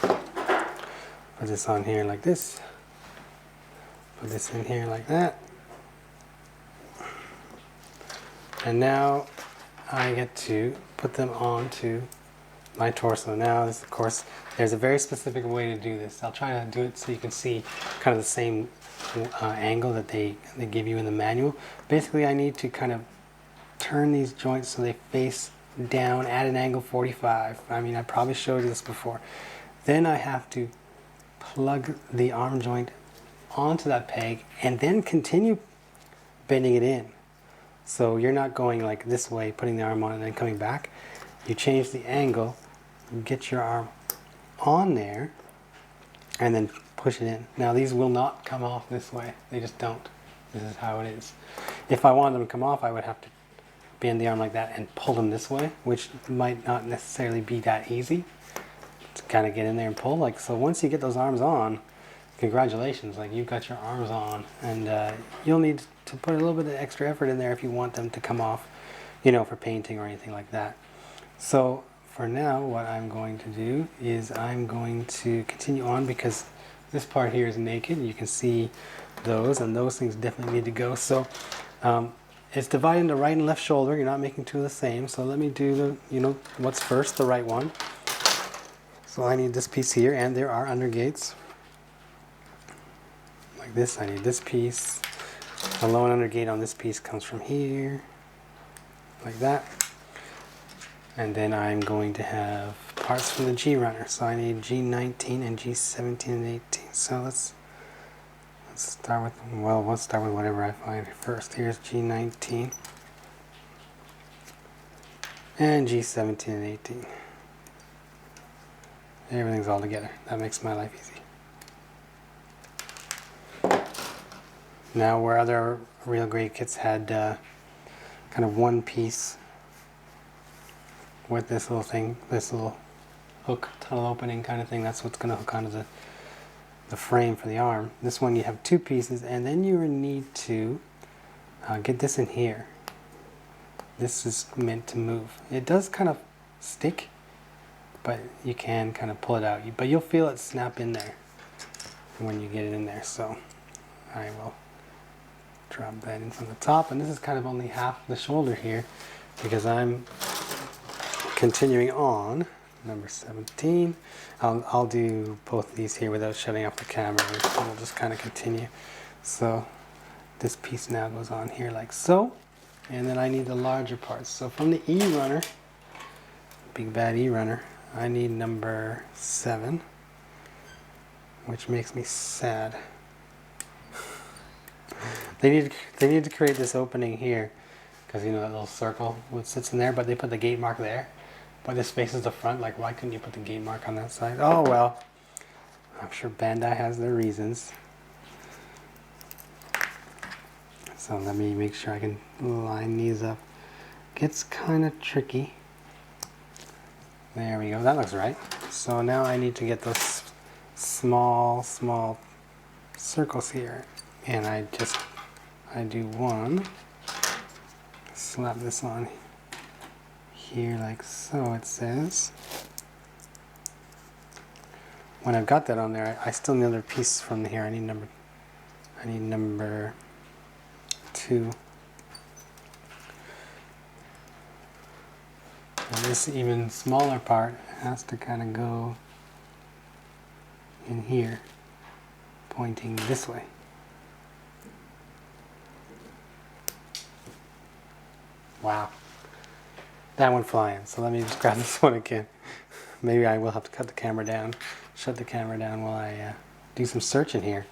Put this on here like this. Put this in here like that. And now I get to put them onto my torso. Now, this, of course, there's a very specific way to do this. I'll try to do it so you can see kind of the same angle that they give you in the manual. Basically, I need to kind of turn these joints so they face down at an angle 45. I mean, I probably showed you this before. Then I have to plug the arm joint onto that peg and then continue bending it in. So you're not going like this way, putting the arm on and then coming back. You change the angle, get your arm on there, and then push it in. Now these will not come off this way. They just don't. This is how it is. If I wanted them to come off, I would have to bend the arm like that and pull them this way, which might not necessarily be that easy to kind of get in there and pull. Like, so once you get those arms on, congratulations, like you've got your arms on, and you'll need to put a little bit of extra effort in there if you want them to come off, you know, for painting or anything like that. So for now, what I'm going to do is I'm going to continue on because this part here is naked. You can see those, and those things definitely need to go. So it's divided into right and left shoulder. You're not making two of the same. So let me do the, you know, what's first, the right one. So I need this piece here, and there are undergates. Like this, I need this piece. The low and undergate on this piece comes from here, like that. And then I'm going to have parts from the G runner. So I need G19 and G17 and 18. So let's start with, well, let's start with whatever I find first. Here's G19 and G17 and 18. Everything's all together. That makes my life easy. Now, where other real grade kits had kind of one piece with this little thing, this little hook tunnel opening kind of thing, that's what's going to hook onto the frame for the arm. This one you have two pieces, and then you need to get this in here. This is meant to move. It does kind of stick, but you can kind of pull it out. But you'll feel it snap in there when you get it in there. So I will drop that in from the top, and this is kind of only half the shoulder here because I'm continuing on number 17. I'll do both of these here without shutting off the camera, so we'll just kind of continue. So this piece now goes on here like so, and then I need the larger parts. So from the E runner, big bad E runner, I need number 7, which makes me sad. They need to create this opening here because, you know, that little circle what sits in there, but they put the gate mark there. But this faces the front. Like, why couldn't you put the gate mark on that side? Oh well, I'm sure Bandai has their reasons. So let me make sure I can line these up. Gets kind of tricky. There we go. That looks right. So now I need to get those small circles here, and I do one, slap this on here like so, it says. When I've got that on there, I still need another piece from here. I need number 2. And this even smaller part has to kind of go in here, pointing this way. Wow, that went flying. So let me just grab this one again. maybe I will have to cut the camera down, shut the camera down while I do some searching here.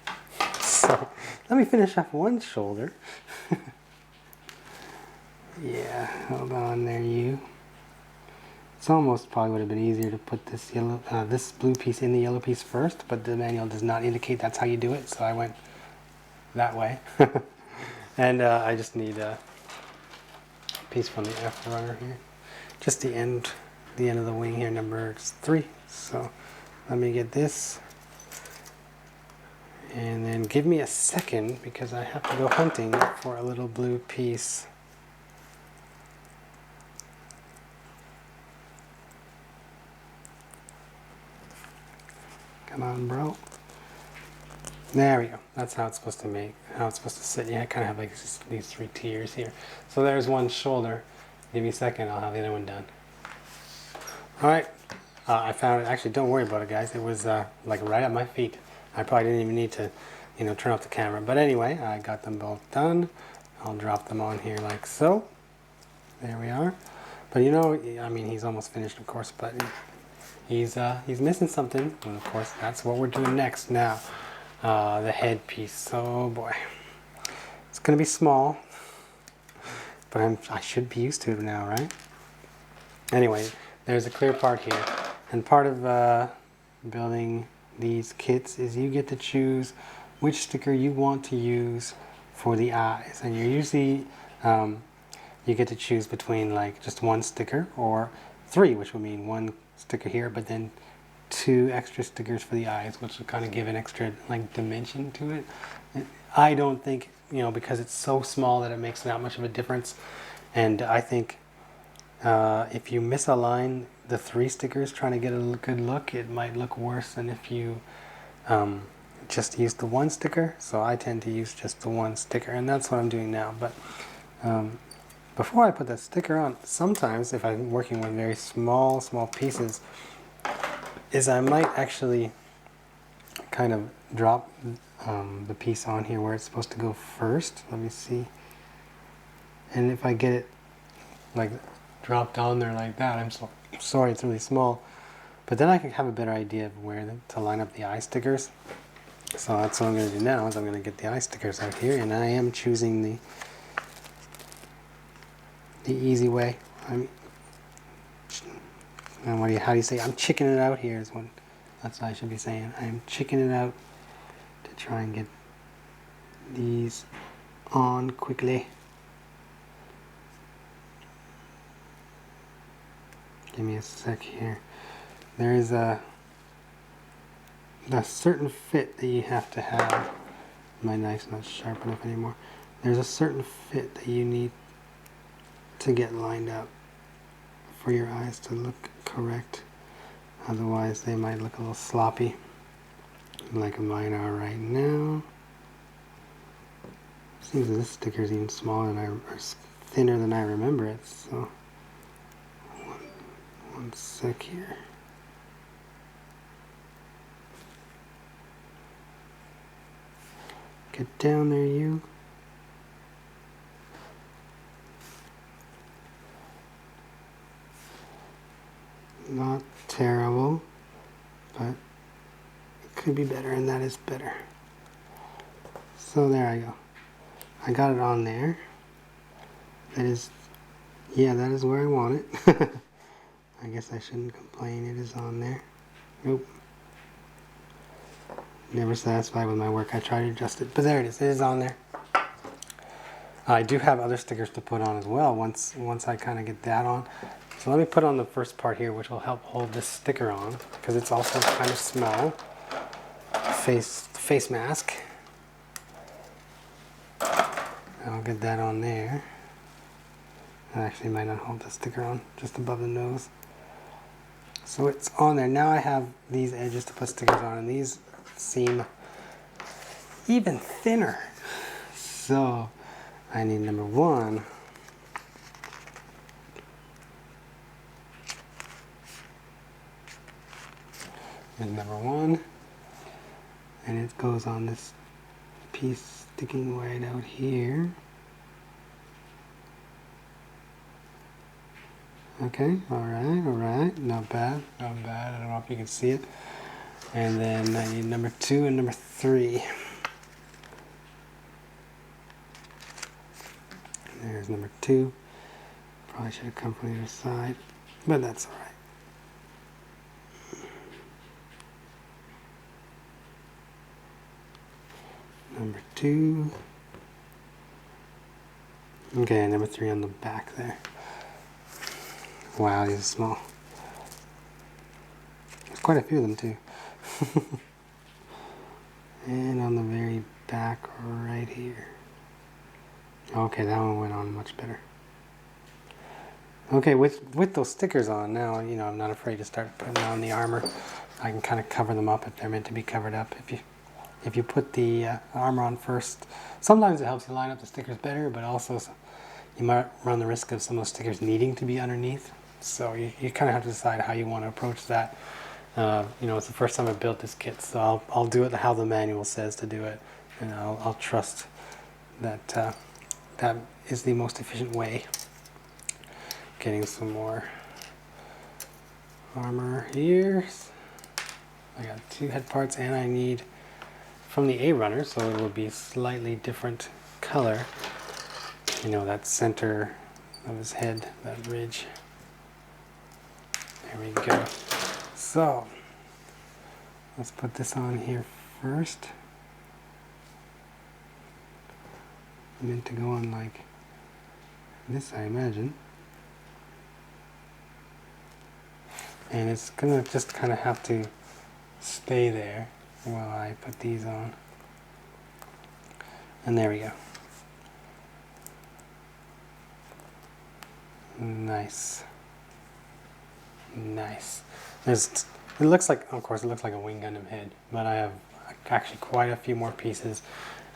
So let me finish off one shoulder. Yeah, hold on there, you. It's almost probably would have been easier to put this yellow, this blue piece in the yellow piece first, but the manual does not indicate that's how you do it, so I went that way. And I just need a piece from the F runner here, just the end of the wing here, number 3. So let me get this, and then give me a second because I have to go hunting for a little blue piece. Come on, bro. There we go. That's how it's supposed to make, how it's supposed to sit. Yeah, I kind of have like these 3 tiers here. So there's one shoulder. Give me a second, I'll have the other one done. All right, I found it. Actually, don't worry about it, guys. It was like right at my feet. I probably didn't even need to, you know, turn off the camera. But anyway, I got them both done. I'll drop them on here like so. There we are. But you know, I mean, he's almost finished, of course, but he's missing something. And of course, that's what we're doing next now. The headpiece. Oh boy, it's gonna be small, but I should be used to it now, right? Anyway, there's a clear part here, and part of building these kits is you get to choose which sticker you want to use for the eyes, and you're usually you get to choose between like just 1 sticker or 3, which would mean 1 sticker here, but then 2 extra stickers for the eyes, which will kind of give an extra like dimension to it. I don't think, you know, because it's so small that it makes not much of a difference. And I think if you misalign the 3 stickers trying to get a good look, it might look worse than if you just use the 1 sticker. So I tend to use just the 1 sticker, and that's what I'm doing now. But before I put that sticker on, sometimes if I'm working with very small pieces, is I might actually kind of drop the piece on here where it's supposed to go first. Let me see. And if I get it like dropped on there like that, I'm so sorry, it's really small. But then I can have a better idea of where to line up the eye stickers. So that's what I'm going to do now, is I'm going to get the eye stickers out here, and I am choosing the easy way. And how do you say? I'm chickening it out here is what that's what I should be saying. I'm chickening it out to try and get these on quickly. Give me a sec here. There is a certain fit that you have to have. My knife's not sharp enough anymore. There's a certain fit that you need to get lined up for your eyes to look correct. Otherwise they might look a little sloppy, like mine are right now. Seems that this sticker is even smaller or thinner than I remember it. So one sec here. Get down there, you. Not terrible, but it could be better, and that is better. So there I go. I got it on there. That is, yeah, that is where I want it. I guess I shouldn't complain. It is on there. Nope. Never satisfied with my work. I try to adjust it, but there it is. It is on there. I do have other stickers to put on as well once I kind of get that on. So let me put on the first part here, which will help hold this sticker on, because it's also kind of small. Face mask. I'll get that on there. That actually might not hold the sticker on, just above the nose. So it's on there. Now I have these edges to put stickers on, and these seem even thinner. So I need number 1. And number 1, and it goes on this piece sticking right out here. Okay, alright, not bad, not bad. I don't know if you can see it. And then I need number 2 and number 3. There's number 2. Probably should have come from the other side, but that's alright. Number 2. Okay, number 3 on the back there. Wow, these are small. There's quite a few of them too. And on the very back right here. Okay, that one went on much better. Okay, with those stickers on now, you know, I'm not afraid to start putting on the armor. I can kind of cover them up if they're meant to be covered up. If you put the armor on first, sometimes it helps you line up the stickers better, but also you might run the risk of some of those stickers needing to be underneath. So you kind of have to decide how you want to approach that. You know, it's the first time I built this kit, so I'll do it how the manual says to do it, and I'll trust that that is the most efficient way. Getting some more armor here. I got 2 head parts, and I need from the A runner, so it will be a slightly different color. You know, that center of his head, that ridge. There we go. So let's put this on here first. I meant to go on like this, I imagine. And it's gonna just kind of have to stay there while I put these on. And there we go. Nice. Nice. It looks like, of course, it looks like a Wing Gundam head, but I have actually quite a few more pieces,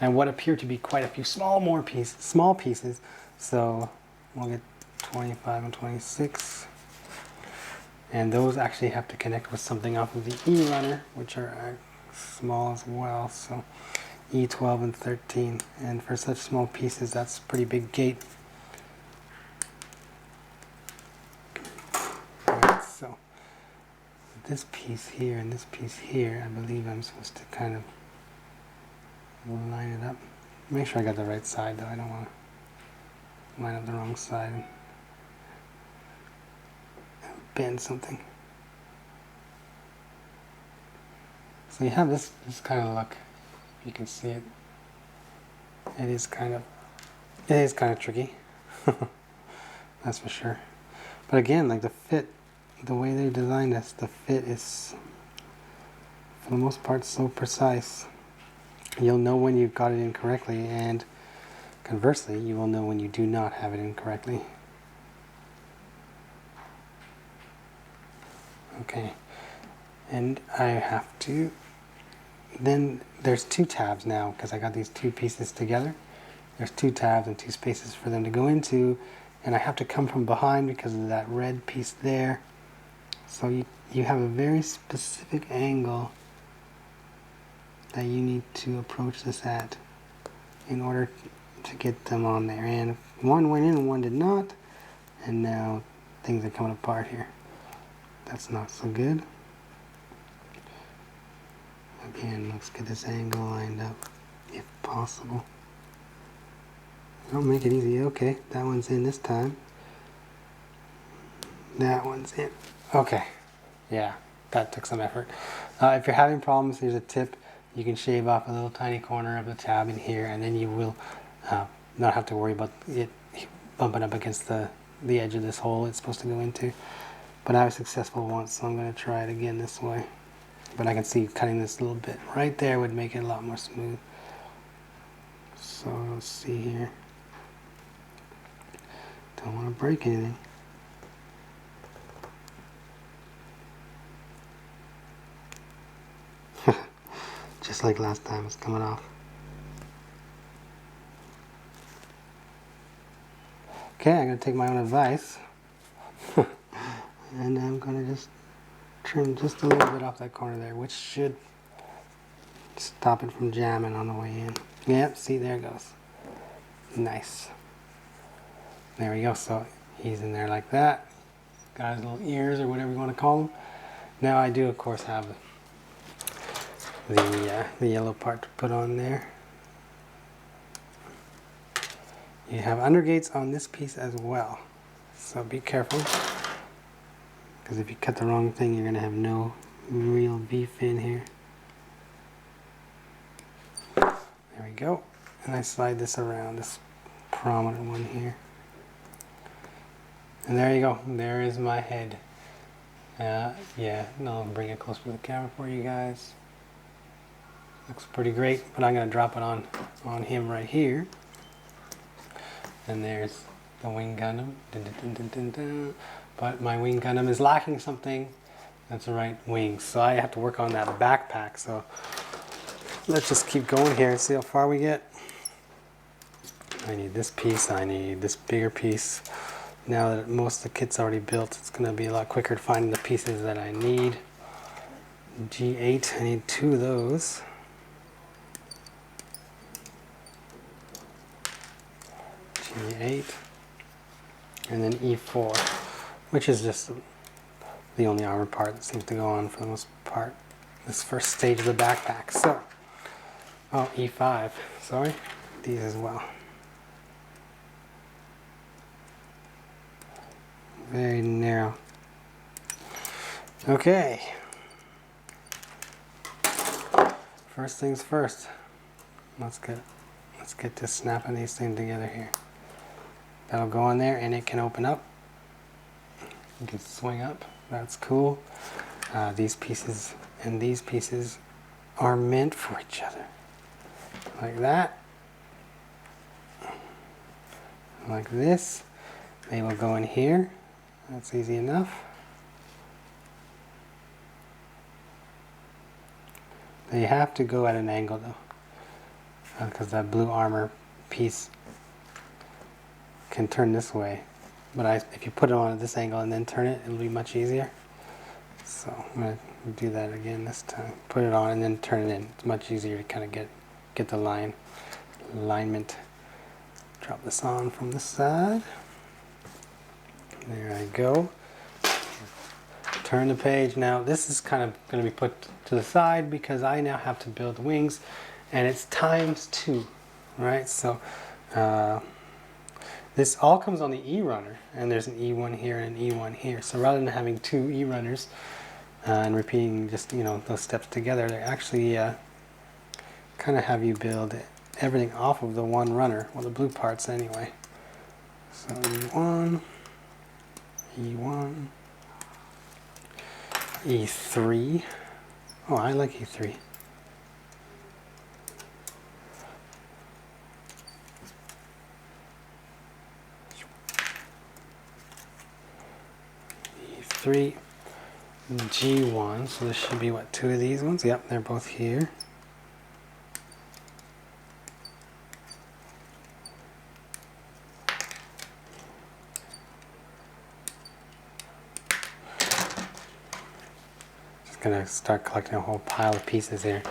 and what appear to be quite a few small pieces. So we'll get 25 and 26. And those actually have to connect with something off of the E runner, which are small as well. So E12 and 13. And for such small pieces, that's a pretty big gate. Alright, so this piece here and this piece here, I believe I'm supposed to kind of line it up. Make sure I got the right side though. I don't want to line up the wrong side and bend something. So you have this kind of look. You can see it. It is kind of tricky. That's for sure. But again, like the fit, the way they designed this, the fit is for the most part so precise. You'll know when you've got it in correctly, and conversely, you will know when you do not have it in correctly. Okay, and I have to, then there's 2 tabs now because I got these 2 pieces together. There's 2 tabs and 2 spaces for them to go into, and I have to come from behind because of that red piece there. So you have a very specific angle that you need to approach this at in order to get them on there. And one went in and one did not, and now things are coming apart here. That's not so good. Again, let's get this angle lined up if possible. Don't make it easy. Okay, that one's in this time. That one's in. Okay, yeah, that took some effort. If you're having problems, here's a tip. You can shave off a little tiny corner of the tab in here, and then you will not have to worry about it bumping up against the edge of this hole it's supposed to go into. But I was successful once, so I'm going to try it again this way. But I can see cutting this little bit right there would make it a lot more smooth. So let's see here. Don't want to break anything. Just like last time, it's coming off. Okay, I'm going to take my own advice. And I'm going to just trim just a little bit off that corner there, which should stop it from jamming on the way in. Yep, see, there it goes. Nice. There we go. So he's in there like that. got his little ears or whatever you want to call them. Now I do of course have the yellow part to put on there. You have undergates on this piece as well, so be careful, because if you cut the wrong thing you're going to have no real V-fin here. There we go. And I slide this around, this prominent one here. And there you go. There is my head. Yeah, I'll bring it closer to the camera for you guys. Looks pretty great, but I'm going to drop it on him right here. And there's the Wing Gundam. Dun, dun, dun, dun, dun. But my Wing Gundam is lacking something. That's right, wings. So I have to work on that backpack. So let's just keep going here and see how far we get. I need this piece. I need this bigger piece. Now that most of the kit's already built, it's going to be a lot quicker to find the pieces that I need. G8, I need 2 of those. G8. And then E4, which is just the only armor part that seems to go on for the most part. This first stage of the backpack. So, oh, E5, sorry. These as well. Very narrow. Okay. First things first. Let's get this snapping these things together here. That'll go in there and it can open up. You can swing up. That's cool. These pieces and these pieces are meant for each other. Like that. Like this. They will go in here. That's easy enough. They have to go at an angle though, because that blue armor piece can turn this way. But if you put it on at this angle and then turn it, it'll be much easier. So I'm going to do that again this time. Put it on and then turn it in. It's much easier to kind of get the alignment. Drop this on from this side. There I go. Turn the page. Now this is kind of going to be put to the side because I now have to build wings, and it's ×2, right? So this all comes on the E runner, and there's an E1 here and an E1 here. So rather than having 2 E runners and repeating just those steps together, they actually kind of have you build everything off of the one runner, well the blue parts anyway. So E1. E1, E3. Oh, I like E3. E3, G1. So this should be what, 2 of these ones? Yep, they're both here. Gonna start collecting a whole pile of pieces here.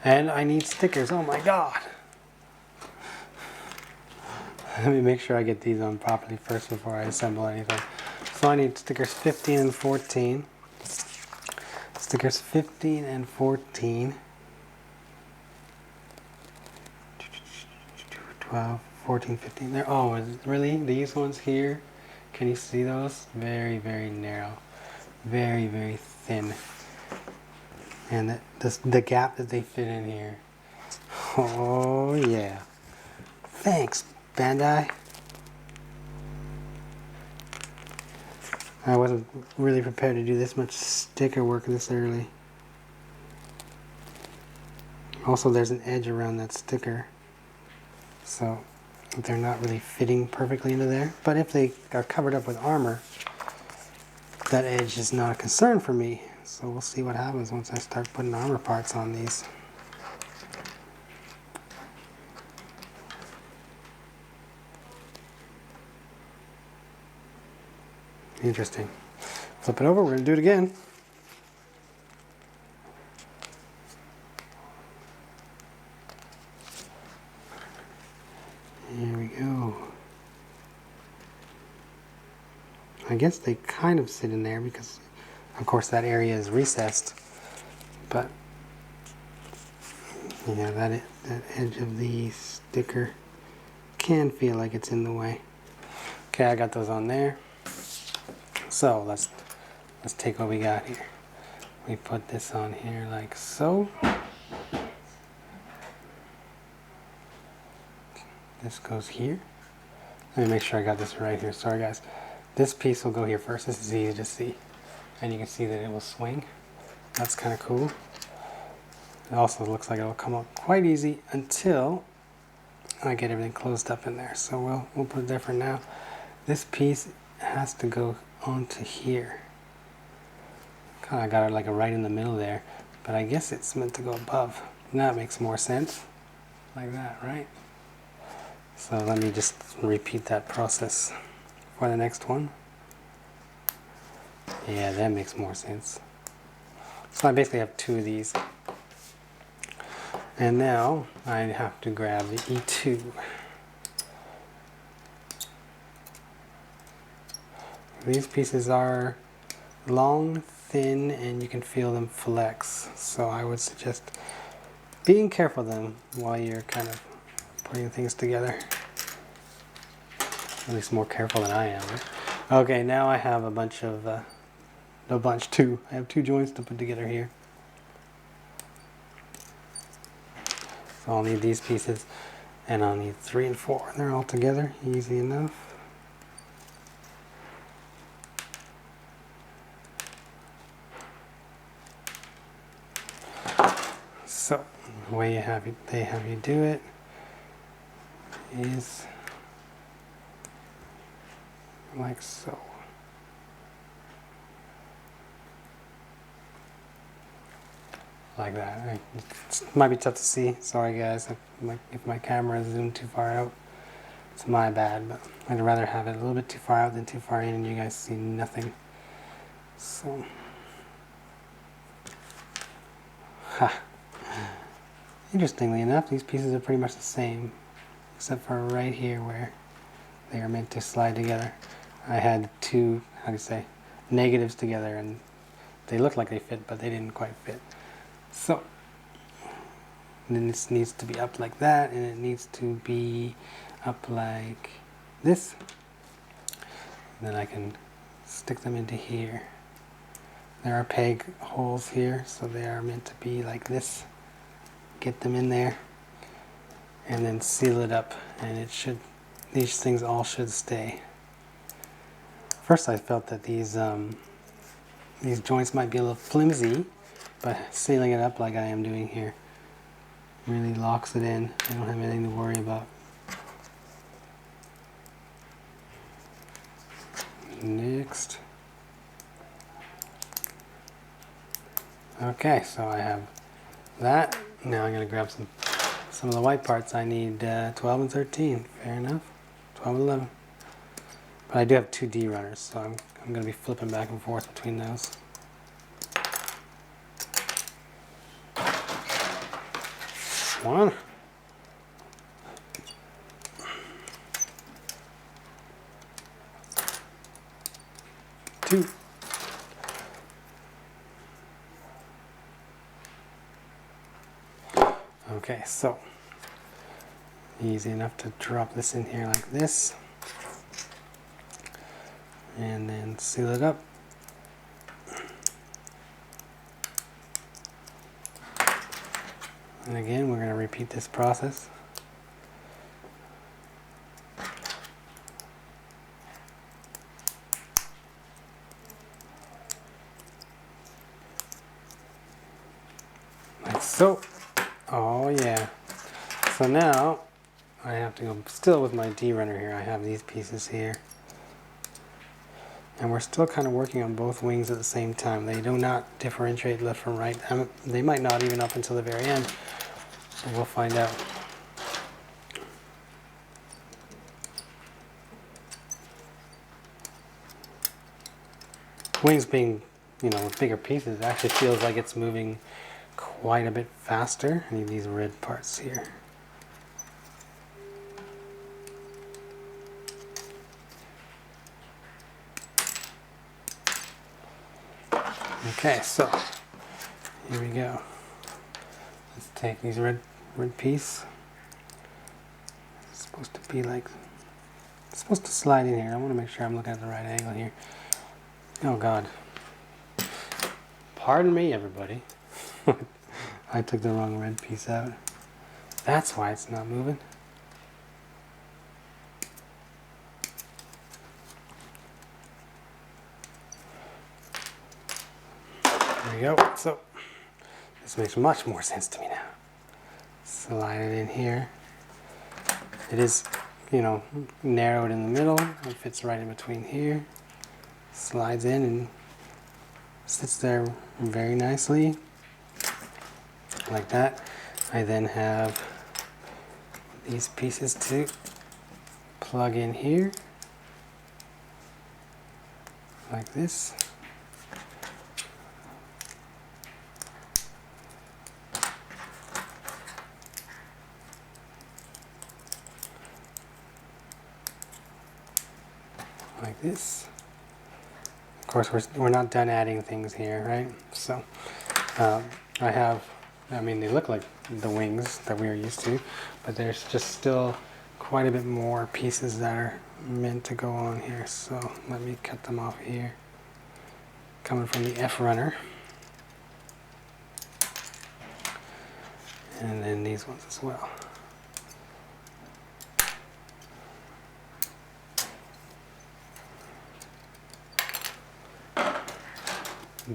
And I need stickers. Oh my god. Let me make sure I get these on properly first before I assemble anything. So I need stickers 15 and 14. Stickers 15 and 14. 12, 14, 15. There. Oh, is it really? These ones here? Can you see those? Very, very narrow. Very, very thin. And the gap that they fit in here. Oh yeah. Thanks, Bandai. I wasn't really prepared to do this much sticker work this early. Also, there's an edge around that sticker, so they're not really fitting perfectly into there. But if they are covered up with armor, that edge is not a concern for me. So we'll see what happens once I start putting armor parts on these. Interesting. Flip it over, we're going to do it again. Here we go. I guess they kind of sit in there because, of course, that area is recessed. But yeah, that edge of the sticker can feel like it's in the way. Okay, I got those on there. So let's take what we got here. We put this on here like so. This goes here. Let me make sure I got this right here. Sorry guys. This piece will go here first. This is easy to see. And you can see that it will swing. That's kind of cool. It also looks like it'll come up quite easy until I get everything closed up in there. So we'll put it there for now. This piece has to go onto here. Kind of got it like right in the middle there, but I guess it's meant to go above. Now it makes more sense. Like that, right? So let me just repeat that process for the next one. Yeah, that makes more sense. So I basically have two of these. And now I have to grab the E2. These pieces are long, thin, and you can feel them flex. So I would suggest being careful with them while you're kind of putting things together. At least more careful than I am. Right? Okay, now I have a bunch of, I have two joints to put together here. So I'll need these pieces, and I'll need 3 and 4. They're all together, easy enough. So the way they have you do it is like so. Like that. It might be tough to see. Sorry guys if my camera is zoomed too far out. It's my bad, but I'd rather have it a little bit too far out than too far in and you guys see nothing. So, interestingly enough, these pieces are pretty much the same, except for right here where they are meant to slide together. I had two, how do you say, negatives together, and they looked like they fit, but they didn't quite fit. So, then this needs to be up like that, and it needs to be up like this. And then I can stick them into here. There are peg holes here, so they are meant to be like this. Get them in there, and then seal it up, and it should, these things all should stay. First I felt that these joints might be a little flimsy, but sealing it up like I am doing here really locks it in. I don't have anything to worry about. Next. Okay, so I have that. Now I'm going to grab some of the white parts. I need 12 and 13. Fair enough. 12 and 11. But I do have two D runners, so I'm going to be flipping back and forth between those. One. Two. Okay, so easy enough to drop this in here like this, and then seal it up. And again, we're going to repeat this process. Like so. Oh yeah. So now I have to go still with my D runner here. I have these pieces here. And we're still kind of working on both wings at the same time. They do not differentiate left from right. They might not even up until the very end, but we'll find out. Wings being, with bigger pieces, it actually feels like it's moving quite a bit faster. I need these red parts here. Okay, so here we go. Let's take these red piece. It's supposed to be like, it's supposed to slide in here. I want to make sure I'm looking at the right angle here. Oh God. Pardon me, everybody. I took the wrong red piece out. That's why it's not moving. There we go. So this makes much more sense to me now. Slide it in here. It is, you know, narrowed in the middle. It fits right in between here. Slides in and sits there very nicely, like that. I then have these pieces to plug in here, like this. Like this. Of course, we're not done adding things here, right? So I mean, they look like the wings that we are used to, but there's just still quite a bit more pieces that are meant to go on here. So let me cut them off here. Coming from the F runner. And then these ones as well.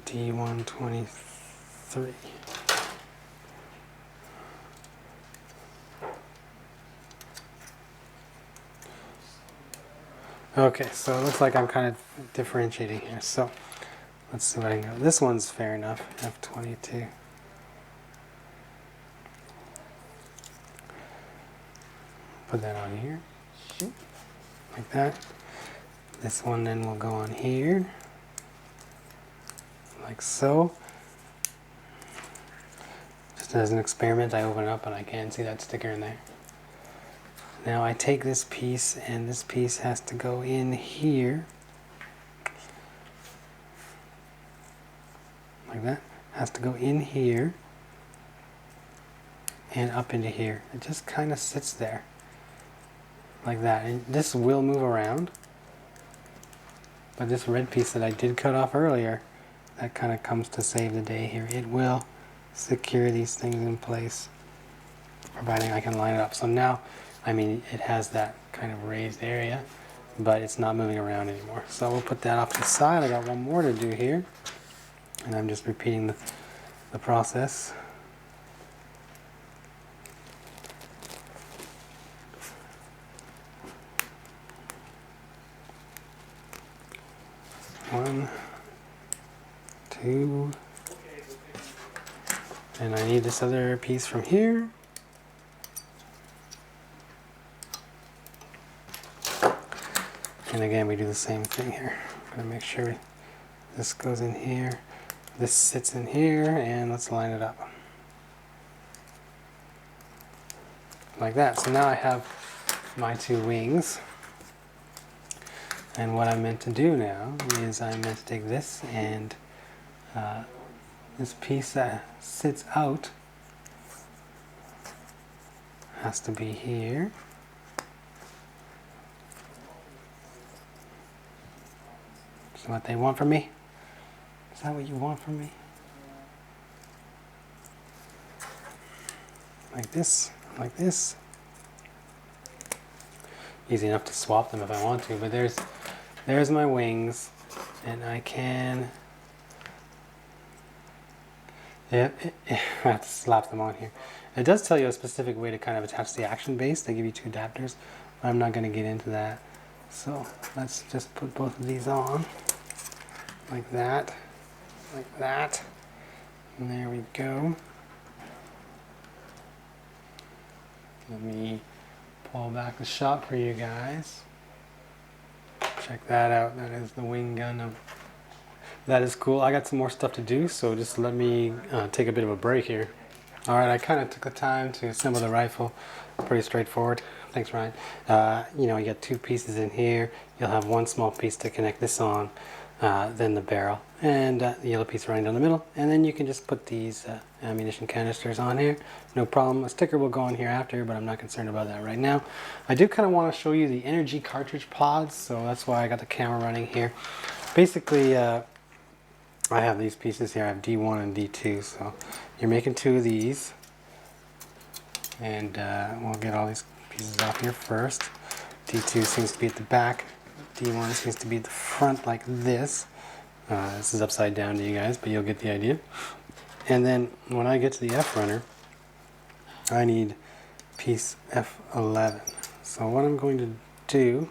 D123. Okay, so it looks like I'm kind of differentiating here. So let's see what I can go. This one's fair enough, F22. Put that on here, like that. This one then will go on here, like so. Just as an experiment, I open it up and I can see that sticker in there. Now I take this piece, and this piece has to go in here, like that. Has to go in here and up into here. It just kind of sits there, like that. And this will move around, but this red piece that I did cut off earlier, that kind of comes to save the day here. It will secure these things in place, providing I can line it up. So now, I mean, it has that kind of raised area, but it's not moving around anymore. So we'll put that off to the side. I got one more to do here, and I'm just repeating the process. One, two, and I need this other piece from here. And again, we do the same thing here. I'm gonna make sure this goes in here, this sits in here, and let's line it up. Like that. So now I have my two wings. And what I'm meant to do now is I'm meant to take this and this piece that sits out has to be here. Is what they want from me? Is that what you want from me? Like this, like this. Easy enough to swap them if I want to, but there's my wings, and I can, I have to slap them on here. It does tell you a specific way to kind of attach the action base. They give you two adapters, but I'm not going to get into that. So let's just put both of these on, like that, and there we go. Let me pull back the shot for you guys. Check that out. That is the Wing Gundam. That is cool. I got some more stuff to do, so just let me take a bit of a break here. Alright, I kind of took the time to assemble the rifle. Pretty straightforward. Thanks, Ryan. You know, you got two pieces in here. You'll have one small piece to connect this on. then the barrel, and the yellow piece running down the middle. And then you can just put these ammunition canisters on here, no problem. A sticker will go on here after, but I'm not concerned about that right now. I do kind of want to show you the energy cartridge pods, so that's why I got the camera running here. Basically, I have these pieces here. I have D1 and D2, so you're making 2 of these, and we'll get all these pieces off here first. D2 seems to be at the back. D1 seems to be at the front like this. This is upside down to you guys, but you'll get the idea. And then when I get to the F runner, I need piece F11. So what I'm going to do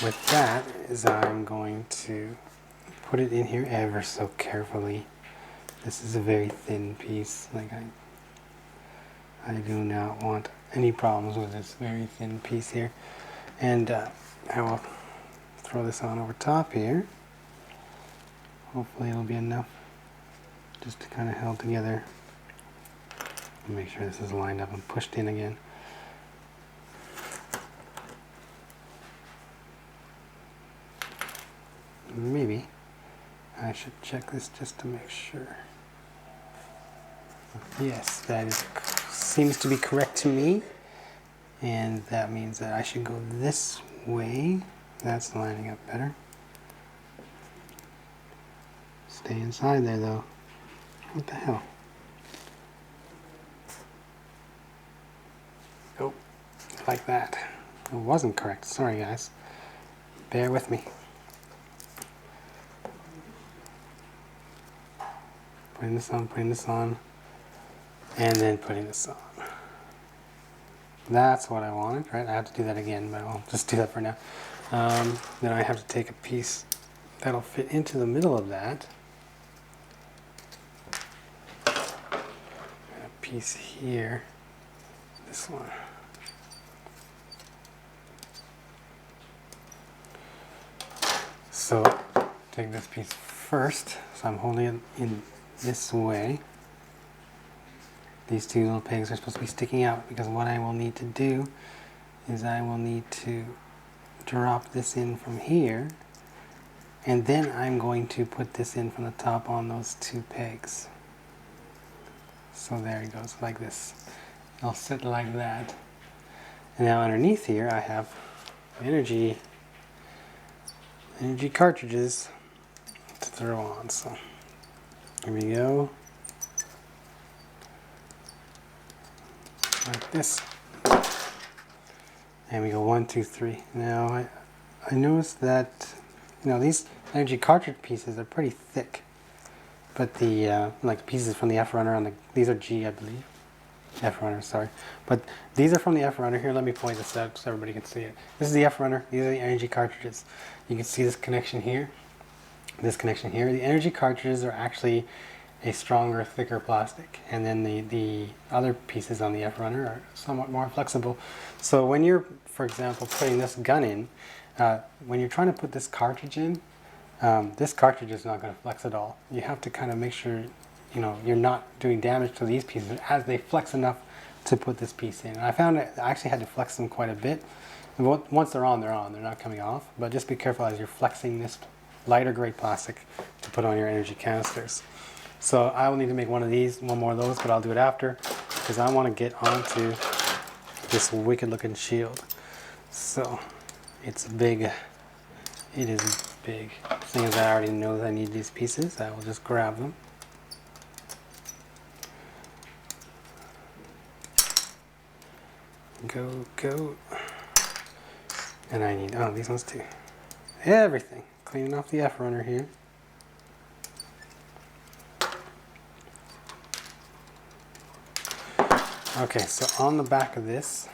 with that is I'm going to put it in here ever so carefully. This is a very thin piece. Like I do not want any problems with this very thin piece here. And I will throw this on over top here. Hopefully it'll be enough just to kind of held together. Make sure this is lined up and pushed in again. Maybe I should check this just to make sure. Yes, that seems to be correct to me. And that means that I should go this way. That's lining up better. Stay inside there though. What the hell? Oh, like that. It wasn't correct. Sorry guys. Bear with me. Putting this on, and then putting this on. That's what I wanted, right? I have to do that again, but I'll just do that for now. Then I have to take a piece that'll fit into the middle of that. And a piece here, this one. So take this piece first. So I'm holding it in this way. These 2 little pegs are supposed to be sticking out, because what I will need to do is I will need to drop this in from here, and then I'm going to put this in from the top on those 2 pegs. So there it goes, like this. It'll sit like that. And now underneath here I have energy cartridges to throw on. So here we go. Like this, and we go 1, 2, 3. Now I noticed that these energy cartridge pieces are pretty thick, but the like pieces from the F runner on these are G, I believe. F runner, sorry, but these are from the F runner. Here, let me point this out so everybody can see it. This is the F runner. These are the energy cartridges. You can see this connection here. This connection here. The energy cartridges are actually a stronger, thicker plastic, and then the other pieces on the F runner are somewhat more flexible. So when you're, for example, putting this gun in, when you're trying to put this cartridge in, this cartridge is not going to flex at all. You have to kind of make sure you're not doing damage to these pieces as they flex enough to put this piece in. And I found that I actually had to flex them quite a bit. And once they're on, they're on. They're not coming off. But just be careful as you're flexing this lighter grade plastic to put on your energy canisters. So I will need to make one more of those, but I'll do it after, because I want to get onto this wicked looking shield. So it's big. It is big. Seeing as I already know that I need these pieces, I will just grab them. Go. And I need, these ones too. Everything. Cleaning off the F runner here. Okay, so on the back of this,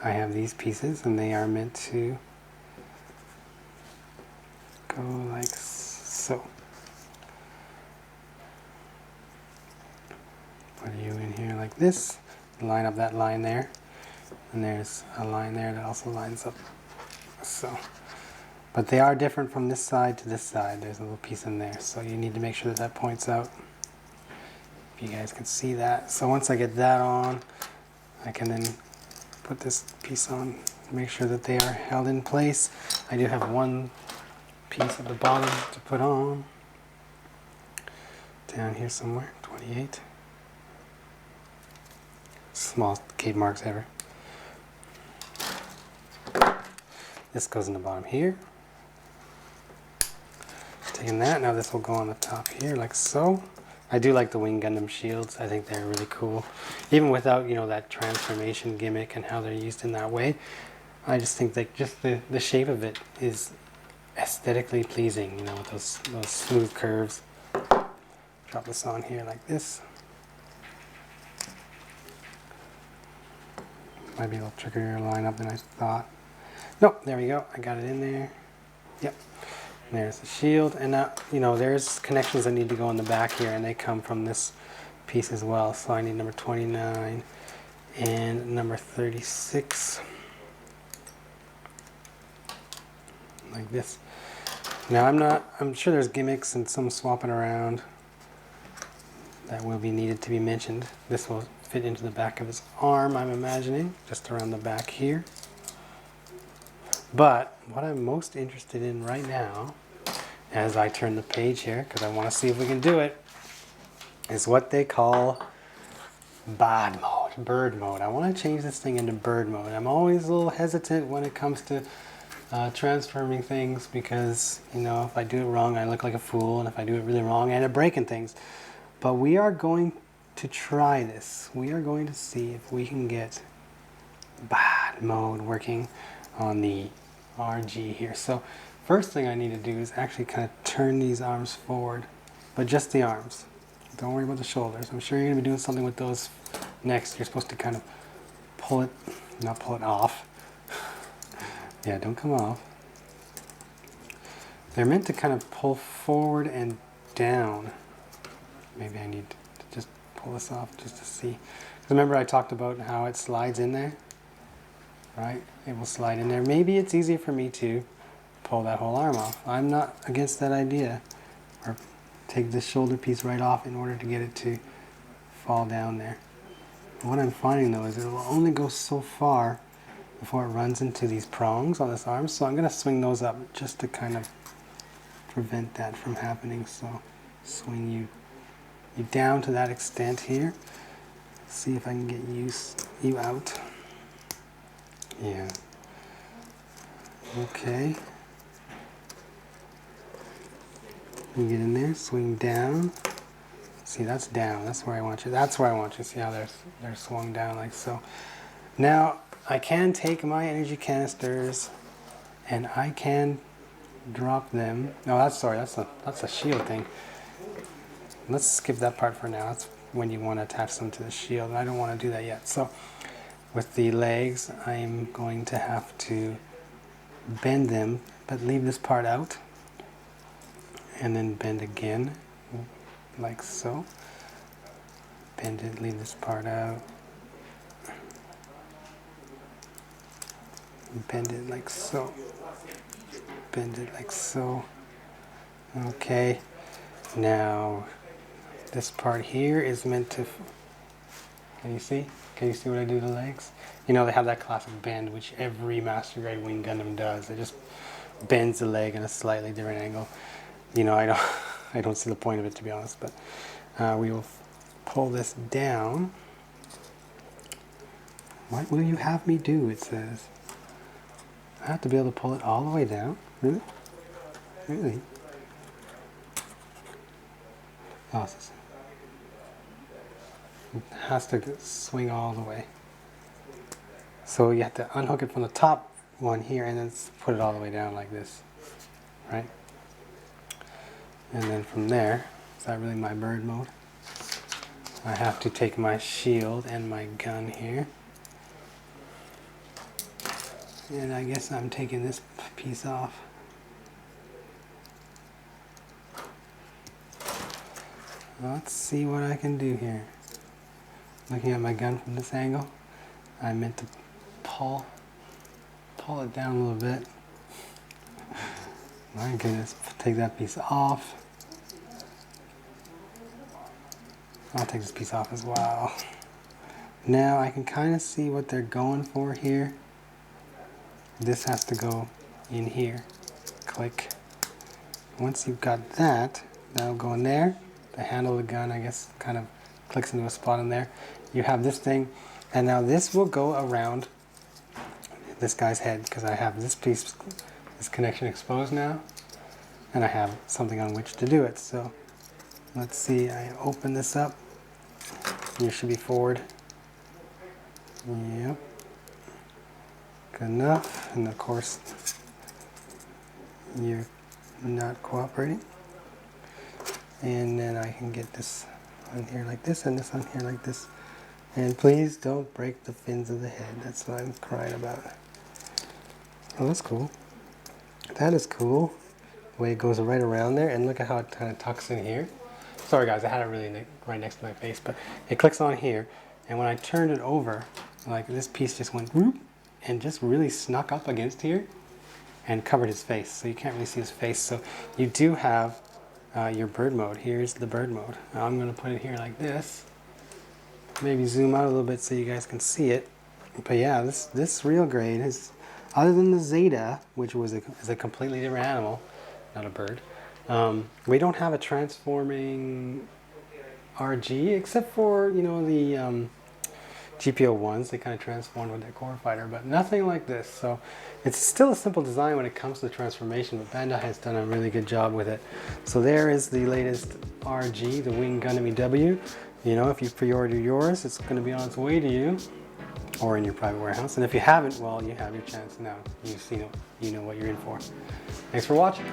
I have these pieces, and they are meant to go like so. Put you in here like this, line up that line there, and there's a line there that also lines up so. But they are different from this side to this side. There's a little piece in there, so you need to make sure that that points out. If you guys can see that. So once I get that on, I can then put this piece on, make sure that they are held in place. I do have one piece at the bottom to put on. Down here somewhere, 28. Smallest gate marks ever. This goes in the bottom here. Taking that, now this will go on the top here like so. I do like the Wing Gundam shields. I think they're really cool. Even without, you know, that transformation gimmick and how they're used in that way. I just think that just the shape of it is aesthetically pleasing, you know, with those smooth curves. Drop this on here like this. Might be a little trickier to line up than I thought. Nope, there we go. I got it in there. Yep. There's the shield. And now, you know, there's connections that need to go in the back here, and they come from this piece as well. So I need number 29 and number 36. Like this. Now I'm sure there's gimmicks and some swapping around that will be needed to be mentioned. This will fit into the back of his arm, I'm imagining, just around the back here. But what I'm most interested in right now, as I turn the page here, because I want to see if we can do it, is what they call bird mode. I want to change this thing into bird mode. I'm always a little hesitant when it comes to transforming things because, you know, if I do it wrong, I look like a fool, and if I do it really wrong, I end up breaking things. But we are going to try this. We are going to see if we can get bad mode working on the RG here. So first thing I need to do is actually kind of turn these arms forward, but just the arms. Don't worry about the shoulders. I'm sure you're going to be doing something with those next. You're supposed to kind of pull it, not pull it off. Yeah, don't come off. They're meant to kind of pull forward and down. Maybe I need to just pull this off just to see. Remember I talked about how it slides in there? Right? It will slide in there. Maybe it's easier for me to pull that whole arm off. I'm not against that idea. Or take this shoulder piece right off in order to get it to fall down there. What I'm finding though is it will only go so far before it runs into these prongs on this arm. So I'm going to swing those up just to kind of prevent that from happening. So swing you down to that extent here. See if I can get you out. Yeah. Okay. You get in there, swing down. See, that's down. That's where I want you. That's where I want you. See how they're swung down like so. Now I can take my energy canisters and I can drop them. No, that's a shield thing. Let's skip that part for now. That's when you want to attach them to the shield, and I don't want to do that yet. So with the legs, I'm going to have to bend them, but leave this part out, and then bend again, like so. Bend it, leave this part out. Bend it like so. Bend it like so. Okay. Now, this part here is meant to, can you see? Can you see what I do to the legs? You know, they have that classic bend, which every Master Grade Wing Gundam does. It just bends the leg in a slightly different angle. You know, I don't see the point of it, to be honest, but we will pull this down. What will you have me do, it says. I have to be able to pull it all the way down? Really? Really? Oh, it has to swing all the way. So you have to unhook it from the top one here and then put it all the way down like this, right? And then from there, is that really my bird mode? I have to take my shield and my gun here. And I guess I'm taking this piece off. Let's see what I can do here. Looking at my gun from this angle, I meant to pull it down a little bit. My goodness, take that piece off. I'll take this piece off as well. Now I can kind of see what they're going for here. This has to go in here. Click. Once you've got that, that'll go in there. The handle of the gun, I guess, kind of clicks into a spot in there. You have this thing, and now this will go around this guy's head because I have this piece, this connection exposed now, and I have something on which to do it. So let's see, I open this up. You should be forward. Yep. Good enough. And of course, you're not cooperating. And then I can get this on here like this and this on here like this. And please don't break the fins of the head. That's what I'm crying about. Oh, that's cool. That is cool. The way it goes right around there. And look at how it kind of tucks in here. Sorry guys, I had it really right next to my face. But it clicks on here. And when I turned it over, like this piece just went whoop and just really snuck up against here and covered his face. So you can't really see his face. So you do have your bird mode. Here's the bird mode. Now I'm going to put it here like this. Maybe zoom out a little bit so you guys can see it. But yeah, this real grade is, other than the Zeta, which is a completely different animal, not a bird. We don't have a transforming RG except for, you know, the GPO ones. They kind of transformed with their core fighter, but nothing like this. So it's still a simple design when it comes to transformation, but Bandai has done a really good job with it. So there is the latest RG, the Wing Gundam EW. You know, if you pre-order yours, it's going to be on its way to you or in your private warehouse. And if you haven't, well, you have your chance now. You know what you're in for. Thanks for watching.